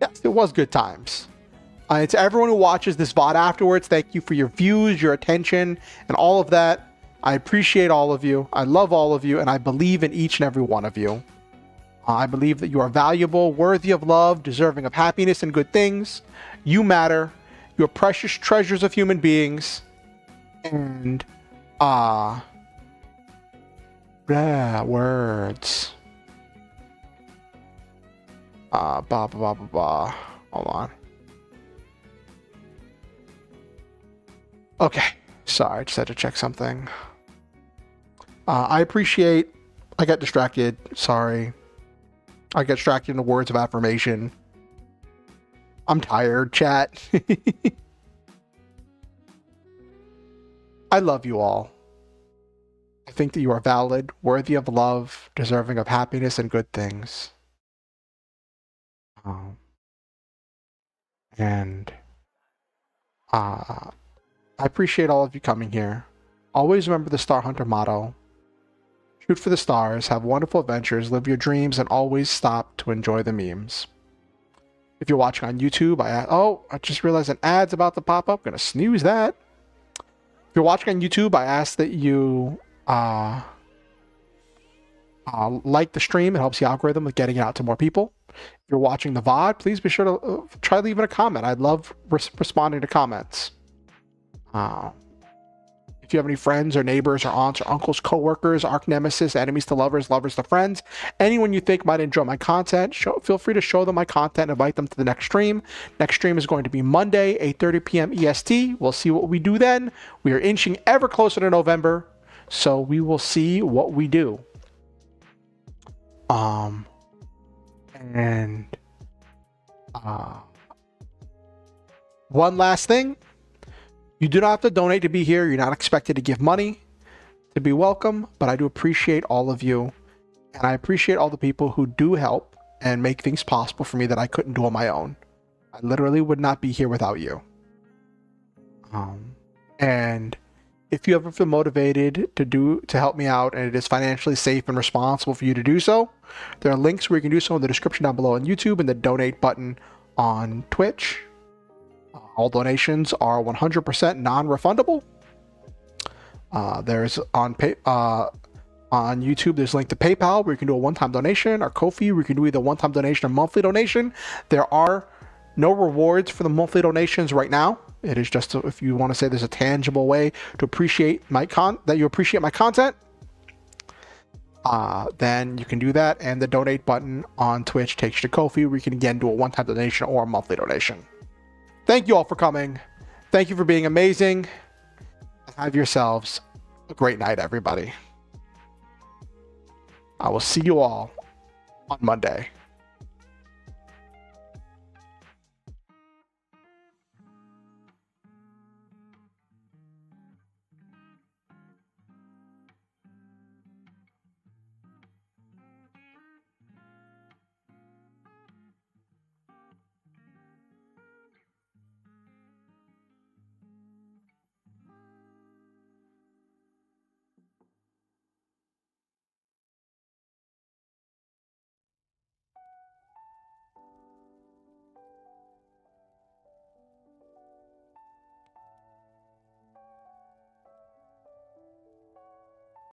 Yes, it was good times. And to everyone who watches this VOD afterwards, thank you for your views, your attention, and all of that. I appreciate all of you. I love all of you, and I believe in each and every one of you. I believe that you are valuable, worthy of love, deserving of happiness and good things. You matter. You are precious treasures of human beings. And, words. Hold on. Okay. Sorry, I just had to check something. I got distracted. Sorry. I got distracted in the words of affirmation. I'm tired, chat. I love you all. I think that you are valid, worthy of love, deserving of happiness and good things. I appreciate all of you coming here. Always remember the Star Hunter motto. Shoot for the stars, have wonderful adventures, live your dreams, and always stop to enjoy the memes. If you're watching on YouTube, I just realized an ad's about to pop up. Gonna snooze that. If you're watching on YouTube, I ask that you like the stream. It helps the algorithm with getting it out to more people. If you're watching the VOD, please be sure to try leaving a comment. I love responding to comments. If you have any friends or neighbors or aunts or uncles, co-workers, arch nemesis, enemies to lovers, lovers to friends, anyone you think might enjoy my content, feel free to show them my content and invite them to the next stream. Next stream is going to be Monday, 8:30 p.m. EST. We'll see what we do then. We are inching ever closer to November, so we will see what we do. One last thing. You do not have to donate to be here. You're not expected to give money to be welcome, but I do appreciate all of you. And I appreciate all the people who do help and make things possible for me that I couldn't do on my own. I literally would not be here without you. And if you ever feel motivated to help me out and it is financially safe and responsible for you to do so, there are links where you can do so in the description down below on YouTube and the donate button on Twitch. All donations are 100% non-refundable. There's on YouTube, there's a link to PayPal where you can do a one-time donation, or Ko-fi where you can do either one-time donation or monthly donation. There are no rewards for the monthly donations right now. It is just if you want to say there's a tangible way to appreciate that you appreciate my content, then you can do that. And the donate button on Twitch takes you to Ko-fi where you can again do a one-time donation or a monthly donation. Thank you all for coming. Thank you for being amazing. Have yourselves a great night, everybody. I will see you all on Monday.